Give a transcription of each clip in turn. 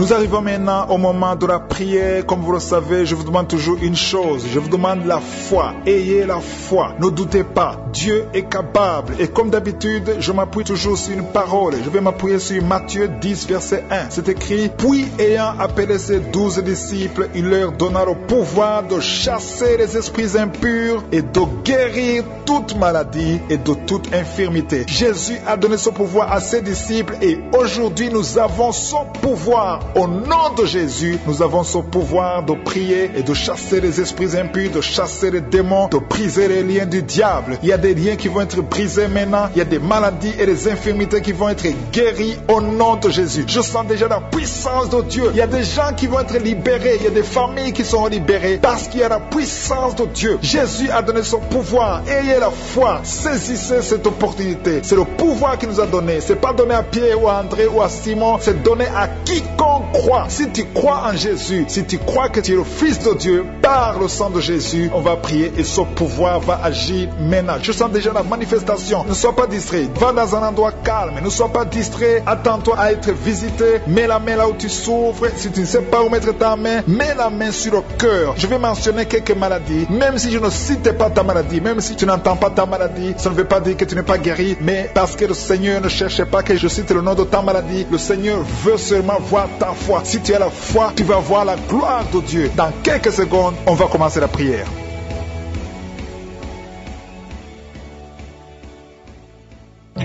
Nous arrivons maintenant au moment de la prière. Comme vous le savez, je vous demande toujours une chose. Je vous demande la foi. Ayez la foi. Ne doutez pas. Dieu est capable. Et comme d'habitude, je m'appuie toujours sur une parole. Je vais m'appuyer sur Matthieu 10, verset 1. C'est écrit: puis ayant appelé ses 12 disciples, il leur donna le pouvoir de chasser les esprits impurs et de guérir toute maladie et de toute infirmité. Jésus a donné ce pouvoir à ses disciples et aujourd'hui nous avons son pouvoir. Au nom de Jésus, nous avons ce pouvoir de prier et de chasser les esprits impurs, de chasser les démons, de briser les liens du diable. Il y a des liens qui vont être brisés maintenant. Il y a des maladies et des infirmités qui vont être guéries au nom de Jésus. Je sens déjà la puissance de Dieu. Il y a des gens qui vont être libérés. Il y a des familles qui sont libérées parce qu'il y a la puissance de Dieu. Jésus a donné son pouvoir. Ayez la foi. Saisissez cette opportunité. C'est le pouvoir qu'il nous a donné. C'est pas donné à Pierre ou à André ou à Simon. C'est donné à quiconque croit. Si tu crois en Jésus, si tu crois que tu es le Fils de Dieu, par le sang de Jésus, on va prier et ce pouvoir va agir maintenant. Je sens déjà la manifestation. Ne sois pas distrait. Va dans un endroit calme. Ne sois pas distrait. Attends-toi à être visité. Mets la main là où tu souffres. Si tu ne sais pas où mettre ta main, mets la main sur le cœur. Je vais mentionner quelques maladies. Même si je ne cite pas ta maladie, même si tu n'entends pas ta maladie, ça ne veut pas dire que tu n'es pas guéri, mais parce que le Seigneur ne cherche pas que je cite le nom de ta maladie. Le Seigneur veut seulement voir ta foi. Si tu as la foi, tu vas voir la gloire de Dieu. Dans quelques secondes, on va commencer la prière.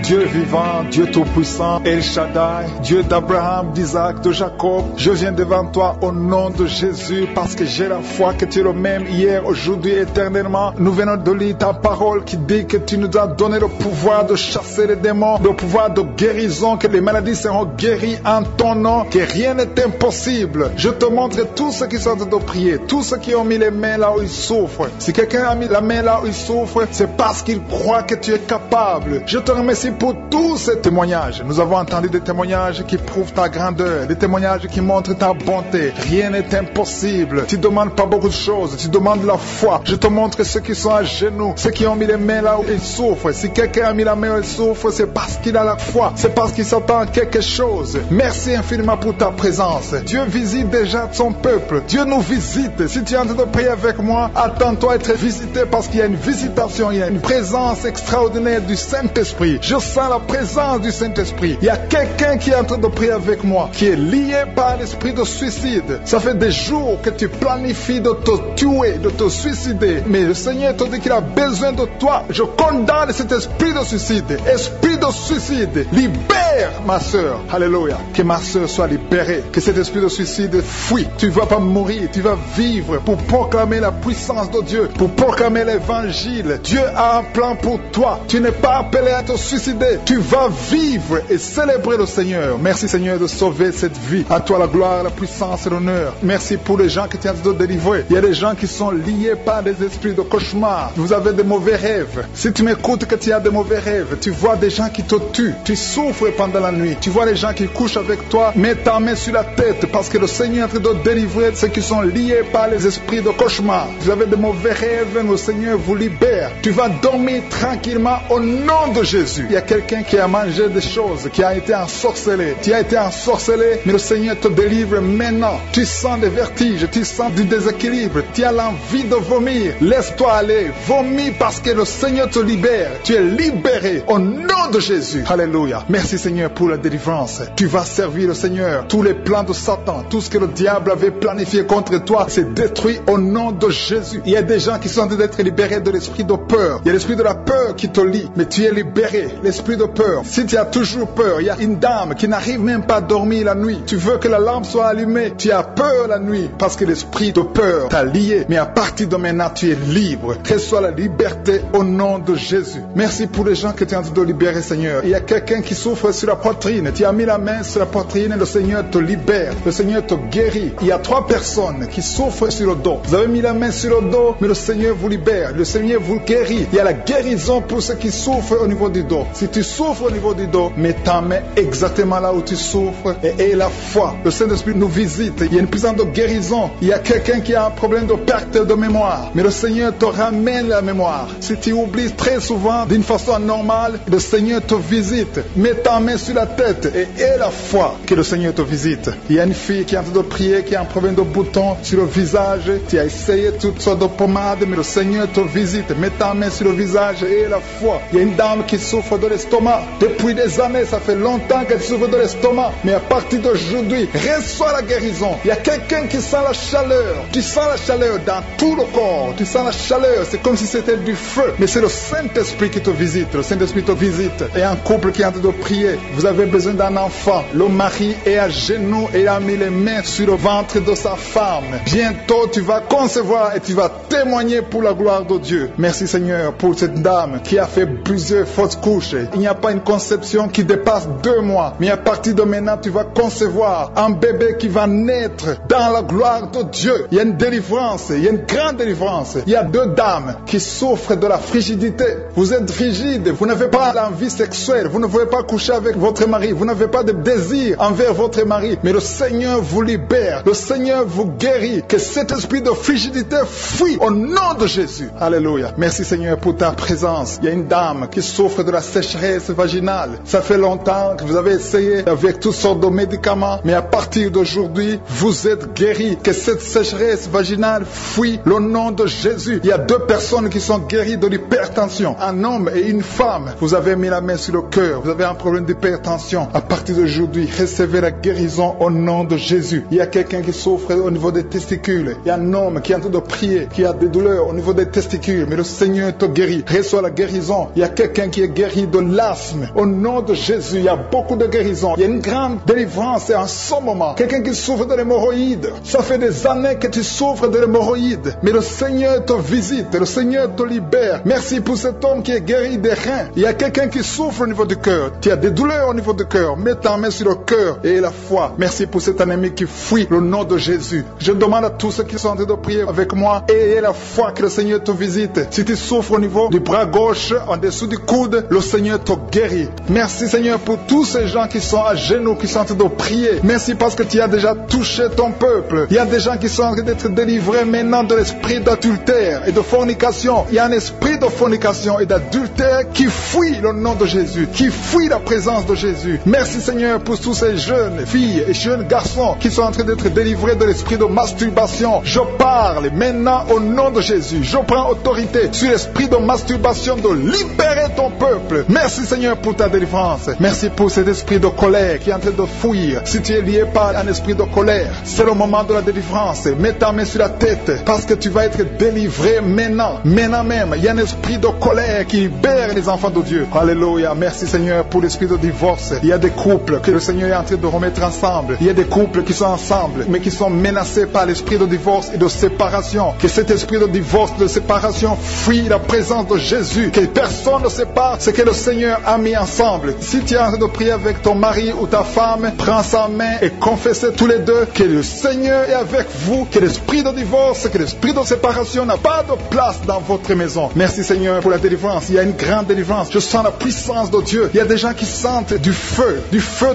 Dieu vivant, Dieu tout-puissant, El Shaddai, Dieu d'Abraham, d'Isaac, de Jacob, je viens devant toi au nom de Jésus parce que j'ai la foi que tu es le même hier, aujourd'hui, éternellement. Nous venons de lire ta parole qui dit que tu nous as donné le pouvoir de chasser les démons, le pouvoir de guérison, que les maladies seront guéries en ton nom, que rien n'est impossible. Je te montre tous ceux qui sont en train de prier, tous ceux qui ont mis les mains là où ils souffrent. Si quelqu'un a mis la main là où il souffre, c'est parce qu'il croit que tu es capable. Je te remercie pour tous ces témoignages. Nous avons entendu des témoignages qui prouvent ta grandeur, des témoignages qui montrent ta bonté. Rien n'est impossible. Tu ne demandes pas beaucoup de choses, tu demandes la foi. Je te montre ceux qui sont à genoux, ceux qui ont mis les mains là où ils souffrent. Si quelqu'un a mis la main où il souffre, c'est parce qu'il a la foi, c'est parce qu'il s'attend à quelque chose. Merci infiniment pour ta présence. Dieu visite déjà son peuple. Dieu nous visite. Si tu es en train de prier avec moi, attends-toi à être visité parce qu'il y a une visitation, il y a une présence extraordinaire du Saint-Esprit. Je sens la présence du Saint-Esprit. Il y a quelqu'un qui est en train de prier avec moi, qui est lié par l'esprit de suicide. Ça fait des jours que tu planifies de te tuer, de te suicider. Mais le Seigneur te dit qu'il a besoin de toi. Je condamne cet esprit de suicide. Esprit de suicide, libère ma soeur. Alléluia. Que ma soeur soit libérée. Que cet esprit de suicide fuit. Tu ne vas pas mourir, tu vas vivre pour proclamer la puissance de Dieu, pour proclamer l'évangile. Dieu a un plan pour toi. Tu n'es pas appelé à te suicider. Tu vas vivre et célébrer le Seigneur. Merci Seigneur de sauver cette vie. À toi la gloire, la puissance et l'honneur. Merci pour les gens que tu as de délivrer. Il y a des gens qui sont liés par des esprits de cauchemar. Vous avez des mauvais rêves. Si tu m'écoutes que tu as des mauvais rêves, tu vois des gens qui te tuent. Tu souffres pendant la nuit. Tu vois les gens qui couchent avec toi. Mets ta main sur la tête parce que le Seigneur est en train de délivrer ceux qui sont liés par les esprits de cauchemar. Vous avez des mauvais rêves, le Seigneur vous libère. Tu vas dormir tranquillement au nom de Jésus. Il y a quelqu'un qui a mangé des choses, qui a été ensorcelé. Tu as été ensorcelé, mais le Seigneur te délivre maintenant. Tu sens des vertiges, tu sens du déséquilibre, tu as l'envie de vomir. Laisse-toi aller, vomis parce que le Seigneur te libère. Tu es libéré au nom de Jésus. Alléluia. Merci Seigneur pour la délivrance. Tu vas servir le Seigneur. Tous les plans de Satan, tout ce que le diable avait planifié contre toi, c'est détruit au nom de Jésus. Il y a des gens qui sont en train d'être libérés de l'esprit de peur. Il y a l'esprit de la peur qui te lie, mais tu es libéré. L'esprit de peur. Si tu as toujours peur, il y a une dame qui n'arrive même pas à dormir la nuit. Tu veux que la lampe soit allumée. Tu as peur la nuit parce que l'esprit de peur t'a lié. Mais à partir de maintenant, tu es libre. Reçois la liberté au nom de Jésus. Merci pour les gens que tu es en train de libérer, Seigneur. Il y a quelqu'un qui souffre sur la poitrine. Tu as mis la main sur la poitrine et le Seigneur te libère. Le Seigneur te guérit. Il y a 3 personnes qui souffrent sur le dos. Vous avez mis la main sur le dos, mais le Seigneur vous libère. Le Seigneur vous guérit. Il y a la guérison pour ceux qui souffrent au niveau du dos. Si tu souffres au niveau du dos, mets ta main exactement là où tu souffres et aie la foi. Le Saint-Esprit nous visite. Il y a une puissance de guérison. Il y a quelqu'un qui a un problème de perte de mémoire. Mais le Seigneur te ramène la mémoire. Si tu oublies très souvent d'une façon anormale, le Seigneur te visite. Mets ta main sur la tête et aie la foi que le Seigneur te visite. Il y a une fille qui est en train de prier, qui a un problème de bouton sur le visage. Tu as essayé toutes sortes de pommades, mais le Seigneur te visite. Mets ta main sur le visage et aie la foi. Il y a une dame qui souffre de l'estomac. Depuis des années, ça fait longtemps qu'elle souffre de l'estomac. Mais à partir d'aujourd'hui, reçois la guérison. Il y a quelqu'un qui sent la chaleur. Tu sens la chaleur dans tout le corps. Tu sens la chaleur. C'est comme si c'était du feu. Mais c'est le Saint-Esprit qui te visite. Le Saint-Esprit te visite. Et un couple qui est en train de prier. Vous avez besoin d'un enfant. Le mari est à genoux et a mis les mains sur le ventre de sa femme. Bientôt, tu vas concevoir et tu vas témoigner pour la gloire de Dieu. Merci Seigneur pour cette dame qui a fait plusieurs fausses couches. Il n'y a pas une conception qui dépasse 2 mois. Mais à partir de maintenant, tu vas concevoir un bébé qui va naître dans la gloire de Dieu. Il y a une délivrance, il y a une grande délivrance. Il y a 2 dames qui souffrent de la frigidité. Vous êtes frigide, vous n'avez pas l'envie sexuelle, vous ne pouvez pas coucher avec votre mari, vous n'avez pas de désir envers votre mari. Mais le Seigneur vous libère, le Seigneur vous guérit. Que cet esprit de frigidité fuit au nom de Jésus. Alléluia. Merci Seigneur pour ta présence. Il y a une dame qui souffre de la sécheresse vaginale. Ça fait longtemps que vous avez essayé avec toutes sortes de médicaments, mais à partir d'aujourd'hui, vous êtes guéris. Que cette sécheresse vaginale fuit le nom de Jésus. Il y a 2 personnes qui sont guéries de l'hypertension. Un homme et une femme. Vous avez mis la main sur le cœur. Vous avez un problème d'hypertension. À partir d'aujourd'hui, recevez la guérison au nom de Jésus. Il y a quelqu'un qui souffre au niveau des testicules. Il y a un homme qui est en train de prier, qui a des douleurs au niveau des testicules. Mais le Seigneur te guérit. Reçois la guérison. Il y a quelqu'un qui est guéri de l'asthme. Au nom de Jésus, il y a beaucoup de guérison. Il y a une grande délivrance en ce moment. Quelqu'un qui souffre de l'hémorroïde. Ça fait des années que tu souffres de l'hémorroïde. Mais le Seigneur te visite. Le Seigneur te libère. Merci pour cet homme qui est guéri des reins. Il y a quelqu'un qui souffre au niveau du cœur. Tu as des douleurs au niveau du cœur. Mets ta main sur le cœur et la foi. Merci pour cet ennemi qui fuit le nom de Jésus. Je demande à tous ceux qui sont en train de prier avec moi, ayez la foi que le Seigneur te visite. Si tu souffres au niveau du bras gauche, en dessous du coude, le Seigneur te guérit. Merci Seigneur pour tous ces gens qui sont à genoux, qui sont en train de prier. Merci parce que tu as déjà touché ton peuple. Il y a des gens qui sont en train d'être délivrés maintenant de l'esprit d'adultère et de fornication. Il y a un esprit de fornication et d'adultère qui fuit le nom de Jésus, qui fuit la présence de Jésus. Merci Seigneur pour tous ces jeunes filles et jeunes garçons qui sont en train d'être délivrés de l'esprit de masturbation. Je parle maintenant au nom de Jésus. Je prends autorité sur l'esprit de masturbation de libérer ton peuple. Merci Seigneur pour ta délivrance. Merci pour cet esprit de colère qui est en train de fuir. Si tu es lié par un esprit de colère, c'est le moment de la délivrance. Mets ta main sur la tête parce que tu vas être délivré maintenant. Maintenant même, il y a un esprit de colère qui libère les enfants de Dieu. Alléluia. Merci Seigneur pour l'esprit de divorce. Il y a des couples que le Seigneur est en train de remettre ensemble. Il y a des couples qui sont ensemble mais qui sont menacés par l'esprit de divorce et de séparation. Que cet esprit de divorce, de séparation fuit la présence de Jésus. Que personne ne sépare ce que le Seigneur a mis ensemble. Si tu es en train de prier avec ton mari ou ta femme, prends sa main et confessez tous les deux que le Seigneur est avec vous. Que l'esprit de divorce, que l'esprit de séparation n'a pas de place dans votre maison. Merci Seigneur pour la délivrance. Il y a une grande délivrance. Je sens la puissance de Dieu. Il y a des gens qui sentent du feu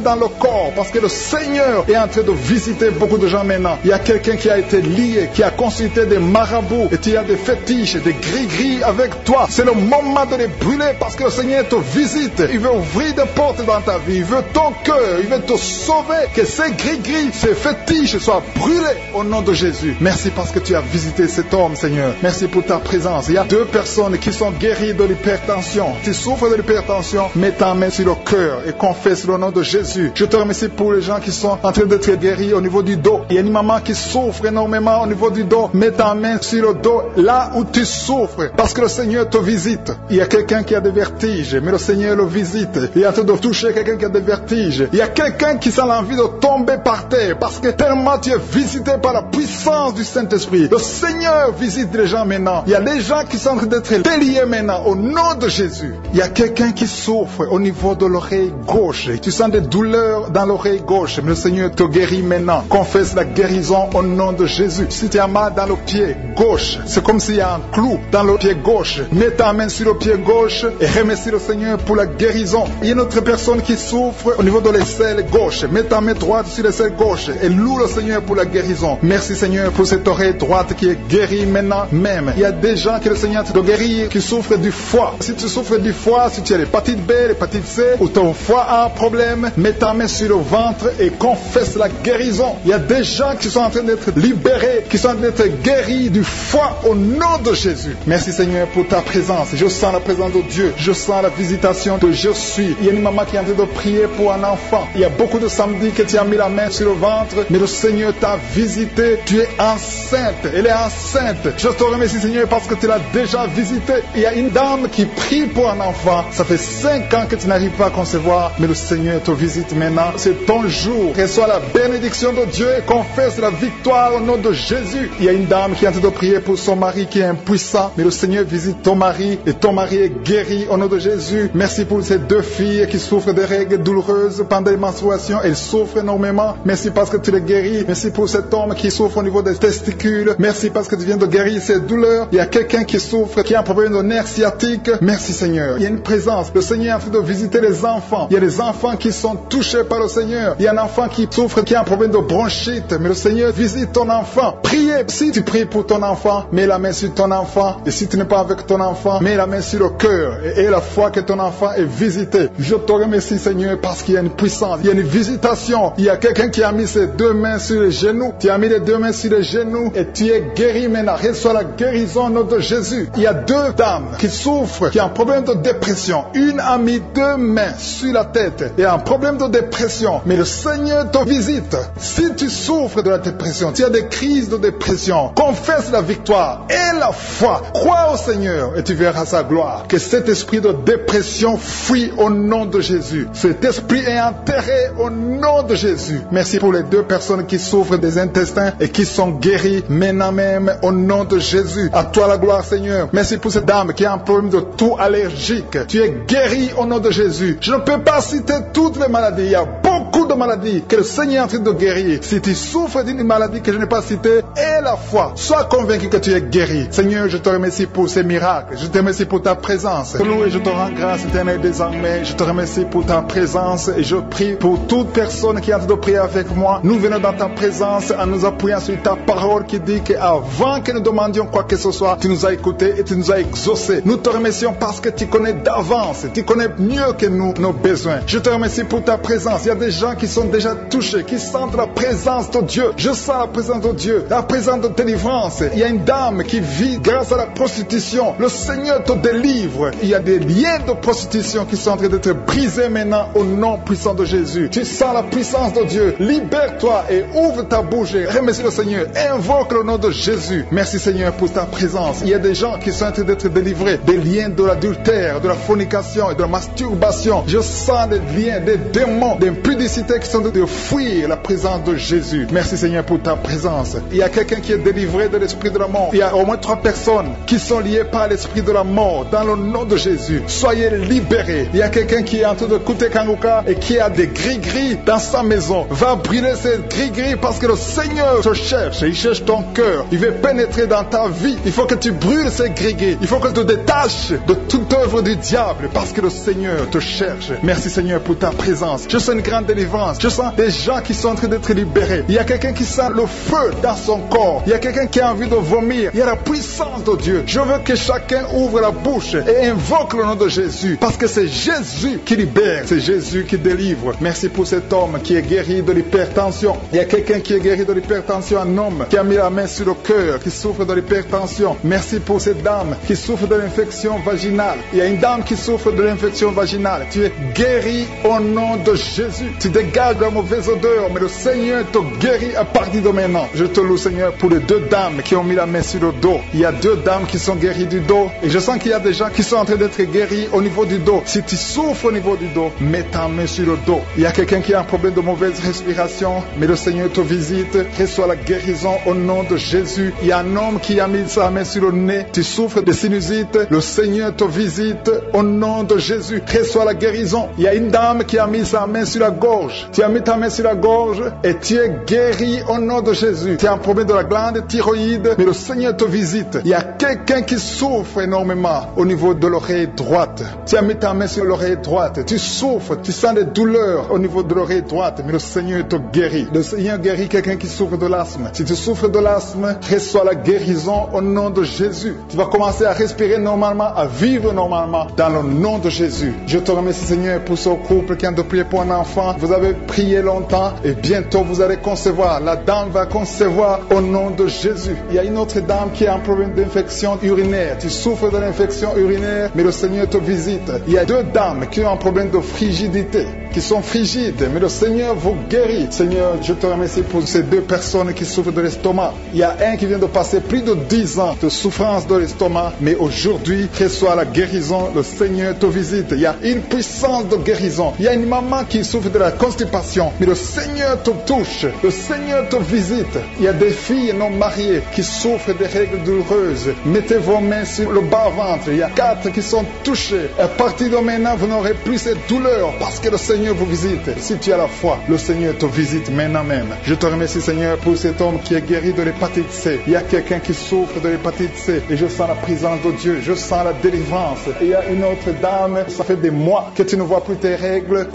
dans le corps parce que le Seigneur est en train de visiter beaucoup de gens maintenant. Il y a quelqu'un qui a été lié, qui a consulté des marabouts et tu as des fétiches, des gris-gris avec toi. C'est le moment de les brûler parce que le Seigneur te visite. Il veut ouvrir des portes dans ta vie. Il veut ton cœur. Il veut te sauver. Que ces gris-gris, ces fétiches soient brûlés au nom de Jésus. Merci parce que tu as visité cet homme, Seigneur. Merci pour ta présence. Il y a 2 personnes qui sont guéries de l'hypertension. Tu souffres de l'hypertension, mets ta main sur le cœur et confesse le nom de Jésus. Je te remercie pour les gens qui sont en train d'être guéris au niveau du dos. Il y a une maman qui souffre énormément au niveau du dos. Mets ta main sur le dos là où tu souffres parce que le Seigneur te visite. Il y a quelqu'un qui a des vertiges, mais le Seigneur le visite. Il est en train de toucher quelqu'un qui a des vertiges. Il y a quelqu'un qui sent l'envie de tomber par terre parce que tellement tu es visité par la puissance du Saint-Esprit. Le Seigneur visite les gens maintenant. Il y a les gens qui sont en train d'être déliés maintenant au nom de Jésus. Il y a quelqu'un qui souffre au niveau de l'oreille gauche. Tu sens des douleurs dans l'oreille gauche, mais le Seigneur te guérit maintenant. Confesse la guérison au nom de Jésus. Si tu as mal dans le pied gauche, c'est comme s'il y a un clou dans le pied gauche. Mets ta main sur le pied gauche et remercie le Seigneur Seigneur, pour la guérison. Il y a une autre personne qui souffre au niveau de l'aisselle gauche. Mets ta main droite sur l'aisselle gauche et loue le Seigneur pour la guérison. Merci Seigneur pour cette oreille droite qui est guérie maintenant même. Il y a des gens que le Seigneur te guérit qui souffrent du foie. Si tu souffres du foie, si tu as l'hépatite B, l'hépatite C, ou ton foie a un problème, mets ta main sur le ventre et confesse la guérison. Il y a des gens qui sont en train d'être libérés, qui sont en train d'être guéris du foie au nom de Jésus. Merci Seigneur pour ta présence. Je sens la présence de Dieu. Je sens la visitation de je suis. Il y a une maman qui est en train de prier pour un enfant. Il y a beaucoup de samedis que tu as mis la main sur le ventre, mais le Seigneur t'a visité. Tu es enceinte. Elle est enceinte. Je te remercie Seigneur parce que tu l'as déjà visité. Il y a une dame qui prie pour un enfant. Ça fait 5 ans que tu n'arrives pas à concevoir, mais le Seigneur te visite maintenant. C'est ton jour. Reçois la bénédiction de Dieu et confesse la victoire au nom de Jésus. Il y a une dame qui est en train de prier pour son mari qui est impuissant, mais le Seigneur visite ton mari et ton mari est guéri au nom de Jésus. Merci pour ces 2 filles qui souffrent de règles douloureuses pendant les menstruations. Elles souffrent énormément. Merci parce que tu les guéris. Merci pour cet homme qui souffre au niveau des testicules. Merci parce que tu viens de guérir ces douleurs. Il y a quelqu'un qui souffre, qui a un problème de nerf sciatique. Merci Seigneur. Il y a une présence. Le Seigneur est en train de visiter les enfants. Il y a des enfants qui sont touchés par le Seigneur. Il y a un enfant qui souffre, qui a un problème de bronchite. Mais le Seigneur visite ton enfant. Priez. Si tu pries pour ton enfant, mets la main sur ton enfant. Et si tu n'es pas avec ton enfant, mets la main sur le cœur. Et la foi que ton enfant est visité. Je te remercie Seigneur parce qu'il y a une puissance. Il y a une visitation. Il y a quelqu'un qui a mis ses 2 mains sur les genoux. Tu as mis les 2 mains sur les genoux et tu es guéri maintenant. Reçois la guérison au nom de Jésus. Il y a 2 dames qui souffrent, qui ont un problème de dépression. Une a mis 2 mains sur la tête et a un problème de dépression. Mais le Seigneur te visite. Si tu souffres de la dépression, tu as des crises de dépression, confesse la victoire et la foi. Crois au Seigneur et tu verras sa gloire. Que cet esprit de dépression fuit au nom de Jésus. Cet esprit est enterré au nom de Jésus. Merci pour les 2 personnes qui souffrent des intestins et qui sont guéries maintenant même au nom de Jésus. À toi la gloire Seigneur. Merci pour cette dame qui a un problème de toux allergique. Tu es guéri au nom de Jésus. Je ne peux pas citer toutes les maladies. Il y a beaucoup de maladies que le Seigneur est en train de guérir. Si tu souffres d'une maladie que je n'ai pas citée, aie la foi. Sois convaincu que tu es guéri. Seigneur, je te remercie pour ces miracles. Je te remercie pour ta présence. Loué, je te rends grâce éternelle désormais. Je te remercie pour ta présence et je prie pour toute personne qui est en train de prier avec moi. Nous venons dans ta présence en nous appuyant sur ta parole qui dit qu'avant que nous demandions quoi que ce soit, tu nous as écoutés et tu nous as exaucés. Nous te remercions parce que tu connais d'avance. Tu connais mieux que nous nos besoins. Je te remercie pour ta présence. Il y a des gens qui sont déjà touchés, qui sentent la présence de Dieu. Je sens la présence de Dieu, la présence de délivrance. Il y a une dame qui vit grâce à la prostitution. Le Seigneur te délivre. Il y a des liens de prostitution qui sont en train d'être brisés maintenant au nom puissant de Jésus. Tu sens la puissance de Dieu. Libère-toi et ouvre ta bouche et remercie le Seigneur. Invoque le nom de Jésus. Merci Seigneur pour ta présence. Il y a des gens qui sont en train d'être délivrés des liens de l'adultère, de la fornication et de la masturbation. Je sens des liens, des démons, des impudicité qui sont en train de fuir la présence de Jésus. Merci Seigneur pour ta présence. Il y a quelqu'un qui est délivré de l'esprit de la mort. Il y a au moins 3 personnes qui sont liées par l'esprit de la mort dans le nom de Jésus. Soyez libérés. Il y a quelqu'un qui est en train de écouter Kanguka et qui a des gris-gris dans sa maison. Va brûler ces gris-gris parce que le Seigneur te cherche. Il cherche ton cœur. Il veut pénétrer dans ta vie. Il faut que tu brûles ces gris-gris. Il faut que tu te détaches de toute œuvre du diable parce que le Seigneur te cherche. Merci Seigneur pour ta présence. Je sens une grande délivrance. Je sens des gens qui sont en train d'être libérés. Il y a quelqu'un qui sent le feu dans son corps. Il y a quelqu'un qui a envie de vomir. Il y a la puissance de Dieu. Je veux que chacun ouvre la bouche et invoque le nom de Jésus parce que c'est Jésus qui libère. C'est Jésus qui délivre. Merci pour cet homme qui est guéri de l'hypertension. Il y a quelqu'un qui est guéri de l'hypertension, un homme qui a mis la main sur le cœur, qui souffre de l'hypertension. Merci pour cette dame qui souffre de l'infection vaginale. Il y a une dame qui souffre de l'infection vaginale. Tu es guéri au nom de Jésus. Tu dégages la mauvaise odeur, mais le Seigneur te guérit à partir de maintenant. Je te loue Seigneur pour les 2 dames qui ont mis la main sur le dos. Il y a 2 dames qui sont guéries du dos et je sens qu'il y a des gens qui sont en train d'être guéris au niveau du dos. Si tu souffres au niveau du dos, mets ta main sur le dos. Il y a quelqu'un qui a un problème de mauvaise respiration, mais le Seigneur te visite. Reçois la guérison au nom de Jésus. Il y a un homme qui a mis sa main sur le nez. Tu souffres de sinusite. Le Seigneur te visite au nom de Jésus. Reçois la guérison. Il y a une dame qui a mis sa main sur la gorge. gorge. Tu as mis ta main sur la gorge et tu es guéri au nom de Jésus. Tu as un problème de la glande thyroïde, mais le Seigneur te visite. Il y a quelqu'un qui souffre énormément au niveau de l'oreille droite. Tu as mis ta main sur l'oreille droite. Tu souffres, tu sens des douleurs au niveau de l'oreille droite, mais le Seigneur te guérit. Le Seigneur guérit quelqu'un qui souffre de l'asthme. Si tu souffres de l'asthme, reçois la guérison au nom de Jésus. Tu vas commencer à respirer normalement, à vivre normalement dans le nom de Jésus. Je te remercie, Seigneur, pour ce couple qui a de prier pour un enfant. Vous avez prié longtemps et bientôt vous allez concevoir. La dame va concevoir au nom de Jésus. Il y a une autre dame qui a un problème d'infection urinaire. Tu souffres de l'infection urinaire, mais le Seigneur te visite. Il y a deux dames qui ont un problème de frigidité, qui sont frigides, mais le Seigneur vous guérit. Seigneur, je te remercie pour ces deux personnes qui souffrent de l'estomac. Il y a un qui vient de passer plus de 10 ans de souffrance de l'estomac, mais aujourd'hui, reçoit la guérison. Le Seigneur te visite. Il y a une puissance de guérison. Il y a une maman qui souffre de la constipation, mais le Seigneur te touche. Le Seigneur te visite. Il y a des filles non mariées qui souffrent des règles douloureuses. Mettez vos mains sur le bas-ventre. Il y a 4 qui sont touchés. À partir de maintenant, vous n'aurez plus cette douleur parce que le Seigneur vous visite. Si tu as la foi, le Seigneur te visite maintenant même. Je te remercie, Seigneur, pour cet homme qui est guéri de l'hépatite C. Il y a quelqu'un qui souffre de l'hépatite C et je sens la présence de Dieu. Je sens la délivrance. Et il y a une autre dame, ça fait des mois que tu ne vois plus tes règles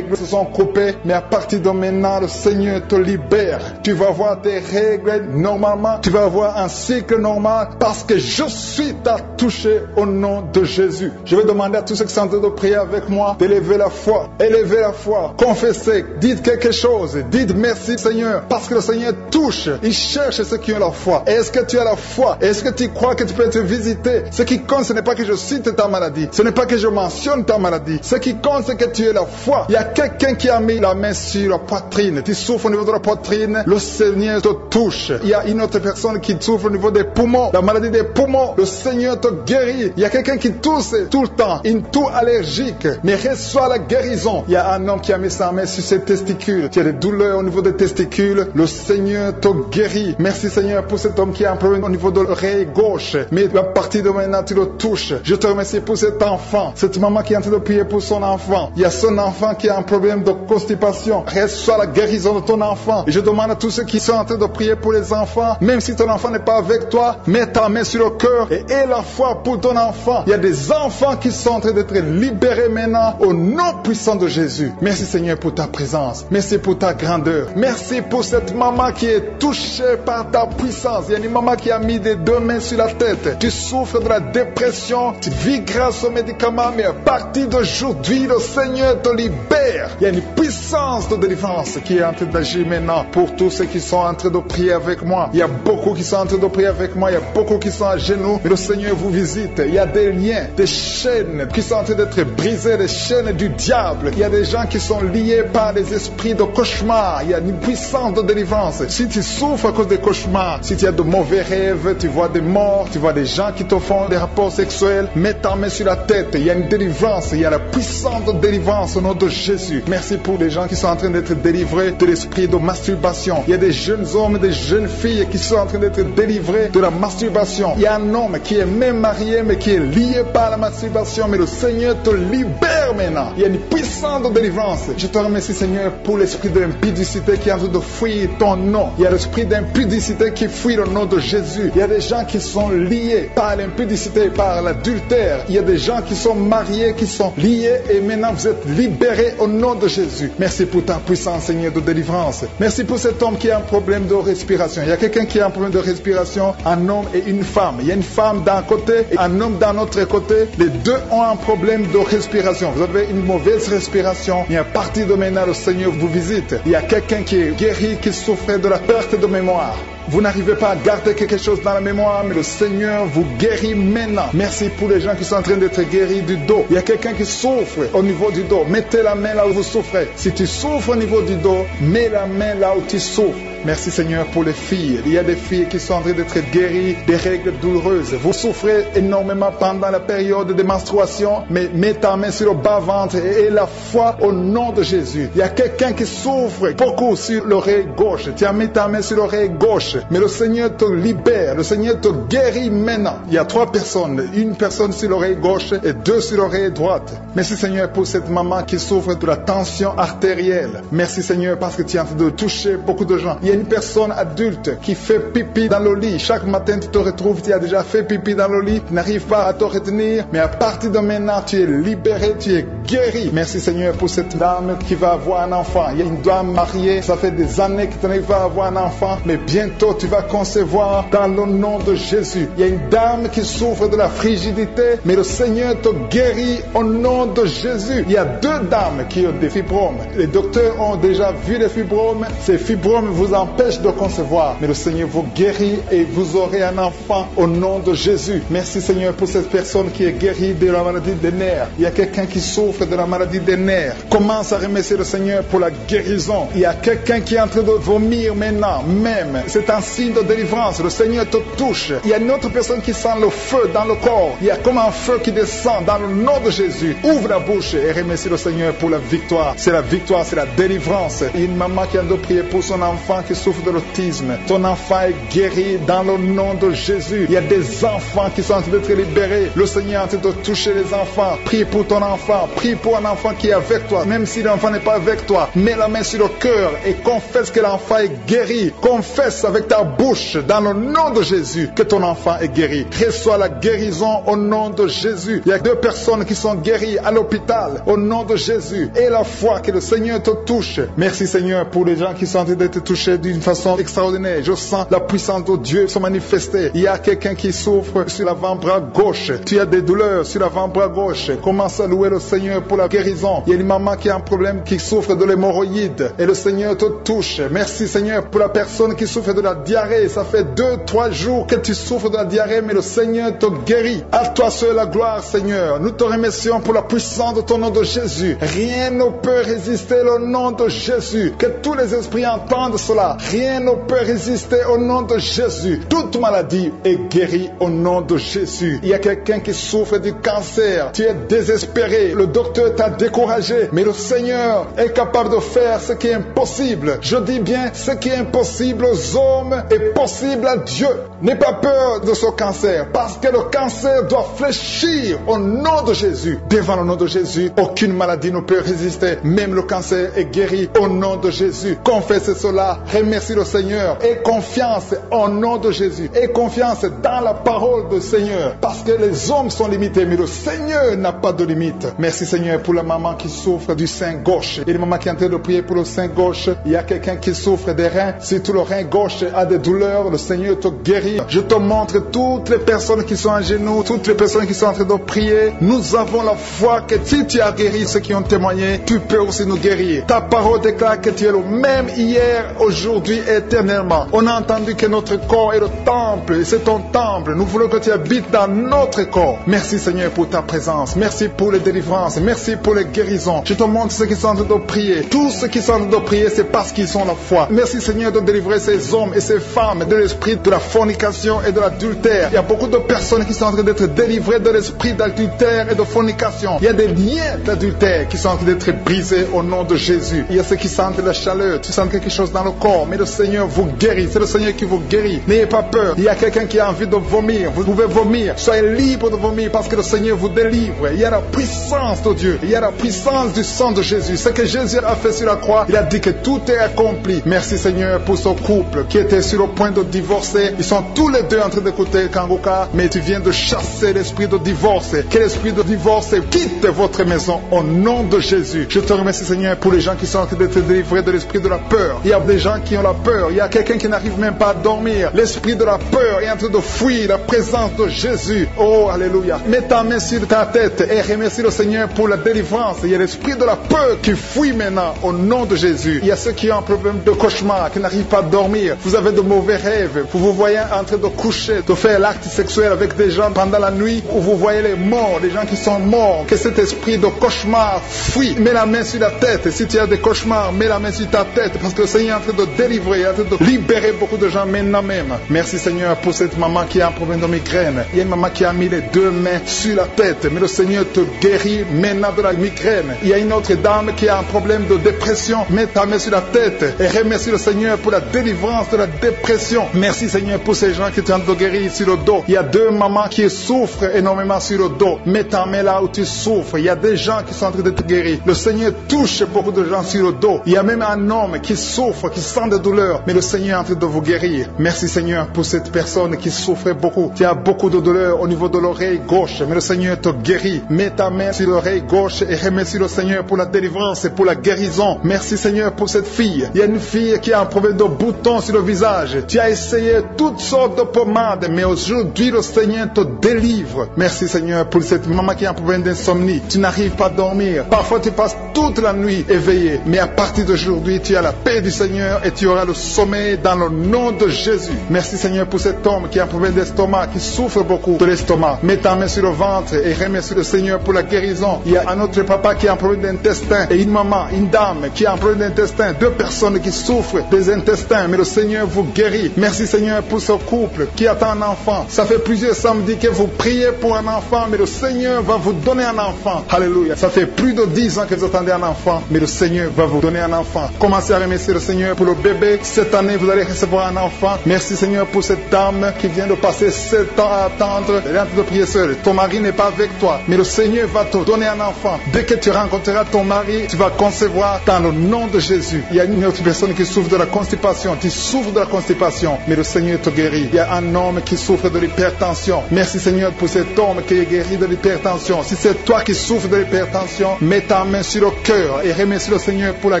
se sont coupées, mais à partir de maintenant, le Seigneur te libère. Tu vas voir tes règles normalement, tu vas avoir un cycle normal parce que je suis à toucher au nom de Jésus. Je vais demander à tous ceux qui sont en train de prier avec moi d'élever la foi, élevez la foi, confessez, dites quelque chose, dites merci Seigneur, parce que le Seigneur touche, il cherche ceux qui ont la foi. Est-ce que tu as la foi? Est-ce que tu crois que tu peux être visité? Ce qui compte, ce n'est pas que je cite ta maladie, ce n'est pas que je mentionne ta maladie, ce qui compte, c'est que tu aies la foi. Il y a quelqu'un qui a mis la main sur la poitrine, tu souffres au niveau de la poitrine, le Seigneur te touche. Il y a une autre personne qui souffre au niveau des poumons, la maladie des poumons, le Seigneur te guérit. Il y a quelqu'un qui tousse tout le temps, une toux allergique, mais reçoit la guérison. Il y a un homme qui a mis sa main sur ses testicules, tu as des douleurs au niveau des testicules, le Seigneur te guérit. Merci Seigneur pour cet homme qui a un problème au niveau de l'oreille gauche, mais à partir de maintenant tu le touches. Je te remercie pour cet enfant, cette maman qui est en train de prier pour son enfant. Il y a son enfant qui a un problème de constipation, reçois la guérison de ton enfant. Et je demande à tous ceux qui sont en train de prier pour les enfants, même si ton enfant n'est pas avec toi, mets ta main sur le cœur et aie la foi pour ton enfant. Il y a des enfants qui sont en train d'être libérés maintenant au nom puissant de Jésus. Merci Seigneur pour ta présence, merci pour ta grandeur, merci pour cette maman qui est touchée par ta puissance. Il y a une maman qui a mis des deux mains sur la tête, tu souffres de la dépression, tu vis grâce aux médicaments, mais à partir d'aujourd'hui le Seigneur te libère. Il y a une puissance de délivrance qui est en train d'agir maintenant pour tous ceux qui sont en train de prier avec moi. Il y a beaucoup qui sont en train de prier avec moi, il y a beaucoup qui sont à genoux, mais le Seigneur vous visite. Il y a des liens, des chaînes qui sont en train d'être brisées, des chaînes du diable. Il y a des gens qui sont liés par des esprits de cauchemar. Il y a une puissance de délivrance. Si tu souffres à cause des cauchemars, si tu as de mauvais rêves, tu vois des morts, tu vois des gens qui te font des rapports sexuels, mets ta main sur la tête. Il y a une délivrance, il y a la puissance de délivrance au nom de Jésus. Merci pour les gens qui sont en train d'être délivrés de l'esprit de masturbation. Il y a des jeunes hommes, des jeunes filles qui sont en train d'être délivrés de la masturbation. Il y a un homme qui est même marié mais qui est lié par la masturbation, mais le Seigneur te libère maintenant. Il y a une puissance de délivrance. Je te remercie Seigneur pour l'esprit de l'impudicité qui est en train de fuir ton nom. Il y a l'esprit d'impudicité qui fuit le nom de Jésus. Il y a des gens qui sont liés par l'impudicité, par l'adultère. Il y a des gens qui sont mariés, qui sont liés et maintenant vous êtes libérés au nom de Jésus. Merci pour ta puissance Seigneur de délivrance. Merci pour cet homme qui a un problème de respiration. Il y a quelqu'un qui a un problème de respiration, un homme et une femme. Il y a une femme d'un côté et un homme d'un autre côté. Les deux ont un problème de respiration. Vous avez une mauvaise respiration et à partir de maintenant le Seigneur vous visite. Il y a quelqu'un qui est guéri, qui souffrait de la perte de mémoire. Vous n'arrivez pas à garder quelque chose dans la mémoire, mais le Seigneur vous guérit maintenant. Merci pour les gens qui sont en train d'être guéris du dos. Il y a quelqu'un qui souffre au niveau du dos. Mettez la main là où vous souffrez. Si tu souffres au niveau du dos, mets la main là où tu souffres. Merci Seigneur pour les filles. Il y a des filles qui sont en train d'être guéries des règles douloureuses. Vous souffrez énormément pendant la période de menstruation, mais mets ta main sur le bas-ventre et la foi au nom de Jésus. Il y a quelqu'un qui souffre beaucoup sur l'oreille gauche. Tu as mis ta main sur l'oreille gauche, mais le Seigneur te libère, le Seigneur te guérit maintenant. Il y a 3 personnes, une personne sur l'oreille gauche et 2 sur l'oreille droite. Merci Seigneur pour cette maman qui souffre de la tension artérielle. Merci Seigneur parce que tu es en train de toucher beaucoup de gens. Il y a une personne adulte qui fait pipi dans le lit. Chaque matin tu te retrouves, tu as déjà fait pipi dans le lit, tu n'arrives pas à te retenir, mais à partir de maintenant tu es libéré, tu es guéri. Merci Seigneur pour cette dame qui va avoir un enfant. Il y a une dame mariée, ça fait des années que tu n'arrives pas à avoir un enfant, mais bientôt tu vas concevoir dans le nom de Jésus. Il y a une dame qui souffre de la frigidité, mais le Seigneur te guérit au nom de Jésus. Il y a 2 dames qui ont des fibromes. Les docteurs ont déjà vu les fibromes. Ces fibromes vous empêchent de concevoir, mais le Seigneur vous guérit et vous aurez un enfant au nom de Jésus. Merci Seigneur pour cette personne qui est guérie de la maladie des nerfs. Il y a quelqu'un qui souffre de la maladie des nerfs. Commence à remercier le Seigneur pour la guérison. Il y a quelqu'un qui est en train de vomir maintenant, même. C'est un signe de délivrance. Le Seigneur te touche. Il y a une autre personne qui sent le feu dans le corps. Il y a comme un feu qui descend dans le nom de Jésus. Ouvre la bouche et remercie le Seigneur pour la victoire. C'est la victoire, c'est la délivrance. Il y a une maman qui a de prier pour son enfant qui souffre de l'autisme. Ton enfant est guéri dans le nom de Jésus. Il y a des enfants qui sont en train d'être libérés. Le Seigneur est en train de toucher les enfants. Prie pour ton enfant. Prie pour un enfant qui est avec toi. Même si l'enfant n'est pas avec toi, mets la main sur le cœur et confesse que l'enfant est guéri. Confesse avec ta bouche dans le nom de Jésus que ton enfant est guéri. Reçois la guérison au nom de Jésus. Il y a 2 personnes qui sont guéries à l'hôpital au nom de Jésus. Et la foi que le Seigneur te touche. Merci Seigneur pour les gens qui sont en train d'être touchés d'une façon extraordinaire. Je sens la puissance de Dieu se manifester. Il y a quelqu'un qui souffre sur l'avant-bras gauche. Tu as des douleurs sur l'avant-bras gauche. Commence à louer le Seigneur pour la guérison. Il y a une maman qui a un problème, qui souffre de l'hémorroïde. Et le Seigneur te touche. Merci Seigneur pour la personne qui souffre de la diarrhée. Ça fait 2-3 jours que tu souffres de la diarrhée, mais le Seigneur te guérit. À toi seul la gloire Seigneur. Nous te remercions pour la puissance de ton nom de Jésus. Rien ne peut résister au nom de Jésus. Que tous les esprits entendent cela. Rien ne peut résister au nom de Jésus. Toute maladie est guérie au nom de Jésus. Il y a quelqu'un qui souffre du cancer. Tu es désespéré. Le docteur t'a découragé. Mais le Seigneur est capable de faire ce qui est impossible. Je dis bien, ce qui est impossible aux hommes est possible à Dieu. N'aie pas peur de ce cancer. Parce que le cancer doit fléchir au nom de Jésus. Devant le nom de Jésus, aucune maladie ne peut résister. Même le cancer est guéri au nom de Jésus. Confesse cela. Remercie le Seigneur. Et confiance au nom de Jésus. Et confiance dans la parole du Seigneur. Parce que les hommes sont limités, mais le Seigneur n'a pas de limite. Merci Seigneur pour la maman qui souffre du sein gauche. Et la maman qui est en train de prier pour le sein gauche. Il y a quelqu'un qui souffre des reins. Si tout le rein gauche a des douleurs, le Seigneur te guérit. Je te montre toutes les personnes qui sont à genoux, toutes les personnes qui sont en train de prier. Nous avons la foi que si tu as guéri ceux qui ont témoigné, tu peux aussi nous guérir. Ta parole déclare que tu es le même hier, aujourd'hui et éternellement. On a entendu que notre corps est le temple, et c'est ton temple. Nous voulons que tu habites dans notre corps. Merci Seigneur pour ta présence. Merci pour les délivrances. Merci pour les guérisons. Je te montre ceux qui sont en train de prier. Tous ceux qui sont en train de prier, c'est parce qu'ils ont la foi. Merci Seigneur de délivrer ces hommes et ces femmes de l'esprit de la fornication et de l'adultère. Il y a beaucoup de personnes qui sont en train d'être délivrées de l'esprit d'adultère et de fornication. Il y a des liens d'adultère qui sont en train d'être brisés au nom de Jésus. Il y a ceux qui sentent la chaleur, tu sens quelque chose dans le corps, mais le Seigneur vous guérit. C'est le Seigneur qui vous guérit. N'ayez pas peur. Il y a quelqu'un qui a envie de vomir. Vous pouvez vomir. Soyez libre de vomir parce que le Seigneur vous délivre. Il y a la puissance de Dieu. Il y a la puissance du sang de Jésus. Ce que Jésus a fait sur la croix, il a dit que tout est accompli. Merci Seigneur pour ce couple qui était sur le point de divorcer. Ils sont tous les deux en train d'écouter Kangoka, mais tu viens de chasser l'esprit de divorce. Que l'esprit de divorce quitte votre maison au nom de Jésus. Je te remercie Seigneur pour les gens qui sont en train d'être délivrés de l'esprit de la peur. Il y a des gens qui ont la peur. Il y a quelqu'un qui n'arrive même pas à dormir. L'esprit de la peur est en train de fuir la présence de Jésus. Oh, alléluia. Mets ta main sur ta tête et remercie le Seigneur pour pour la délivrance. Il y a l'esprit de la peur qui fuit maintenant au nom de Jésus. Il y a ceux qui ont un problème de cauchemar, qui n'arrivent pas à dormir. Vous avez de mauvais rêves. Vous vous voyez en train de coucher, de faire l'acte sexuel avec des gens pendant la nuit, où vous voyez les morts, les gens qui sont morts. Que cet esprit de cauchemar fuit. Mets la main sur la tête. Si tu as des cauchemars, mets la main sur ta tête, parce que le Seigneur est en train de délivrer, en train de libérer beaucoup de gens maintenant même. Merci Seigneur pour cette maman qui a un problème de migraine. Il y a une maman qui a mis les deux mains sur la tête, mais le Seigneur te guérit maintenant de la migraine. Il y a une autre dame qui a un problème de dépression. Mets ta main sur la tête et remercie le Seigneur pour la délivrance de la dépression. Merci Seigneur pour ces gens qui tentent de guérir sur le dos. Il y a deux mamans qui souffrent énormément sur le dos. Mets ta main là où tu souffres. Il y a des gens qui sont en train de te guérir. Le Seigneur touche beaucoup de gens sur le dos. Il y a même un homme qui souffre, qui sent des douleurs, mais le Seigneur est en train de vous guérir. Merci Seigneur pour cette personne qui souffrait beaucoup. Tu as beaucoup de douleurs au niveau de l'oreille gauche, mais le Seigneur te guérit. Mets ta main sur l'oreille gauche et remercie le Seigneur pour la délivrance et pour la guérison. Merci Seigneur pour cette fille. Il y a une fille qui a un problème de boutons sur le visage. Tu as essayé toutes sortes de pommades, mais aujourd'hui le Seigneur te délivre. Merci Seigneur pour cette maman qui a un problème d'insomnie. Tu n'arrives pas à dormir. Parfois tu passes toute la nuit éveillé, mais à partir d'aujourd'hui tu as la paix du Seigneur et tu auras le sommeil dans le nom de Jésus. Merci Seigneur pour cet homme qui a un problème d'estomac, qui souffre beaucoup de l'estomac. Mets ta main sur le ventre et remercie le Seigneur pour la guérison. Il y a un autre papa qui a un problème d'intestin et une maman, une dame qui a un problème d'intestin. Deux personnes qui souffrent des intestins, mais le Seigneur vous guérit. Merci Seigneur pour ce couple qui attend un enfant. Ça fait plusieurs samedis que vous priez pour un enfant, mais le Seigneur va vous donner un enfant. Alléluia. Ça fait plus de 10 ans que vous attendez un enfant, mais le Seigneur va vous donner un enfant. Commencez à remercier le Seigneur pour le bébé. Cette année, vous allez recevoir un enfant. Merci Seigneur pour cette dame qui vient de passer 7 ans à attendre. Elle est en train de prier seule. Ton mari n'est pas avec toi, mais le Seigneur va te donner un enfant. Dès que tu rencontreras ton mari, tu vas concevoir dans le nom de Jésus. Il y a une autre personne qui souffre de la constipation. Tu souffres de la constipation, mais le Seigneur te guérit. Il y a un homme qui souffre de l'hypertension. Merci Seigneur pour cet homme qui est guéri de l'hypertension. Si c'est toi qui souffres de l'hypertension, mets ta main sur le cœur et remercie le Seigneur pour la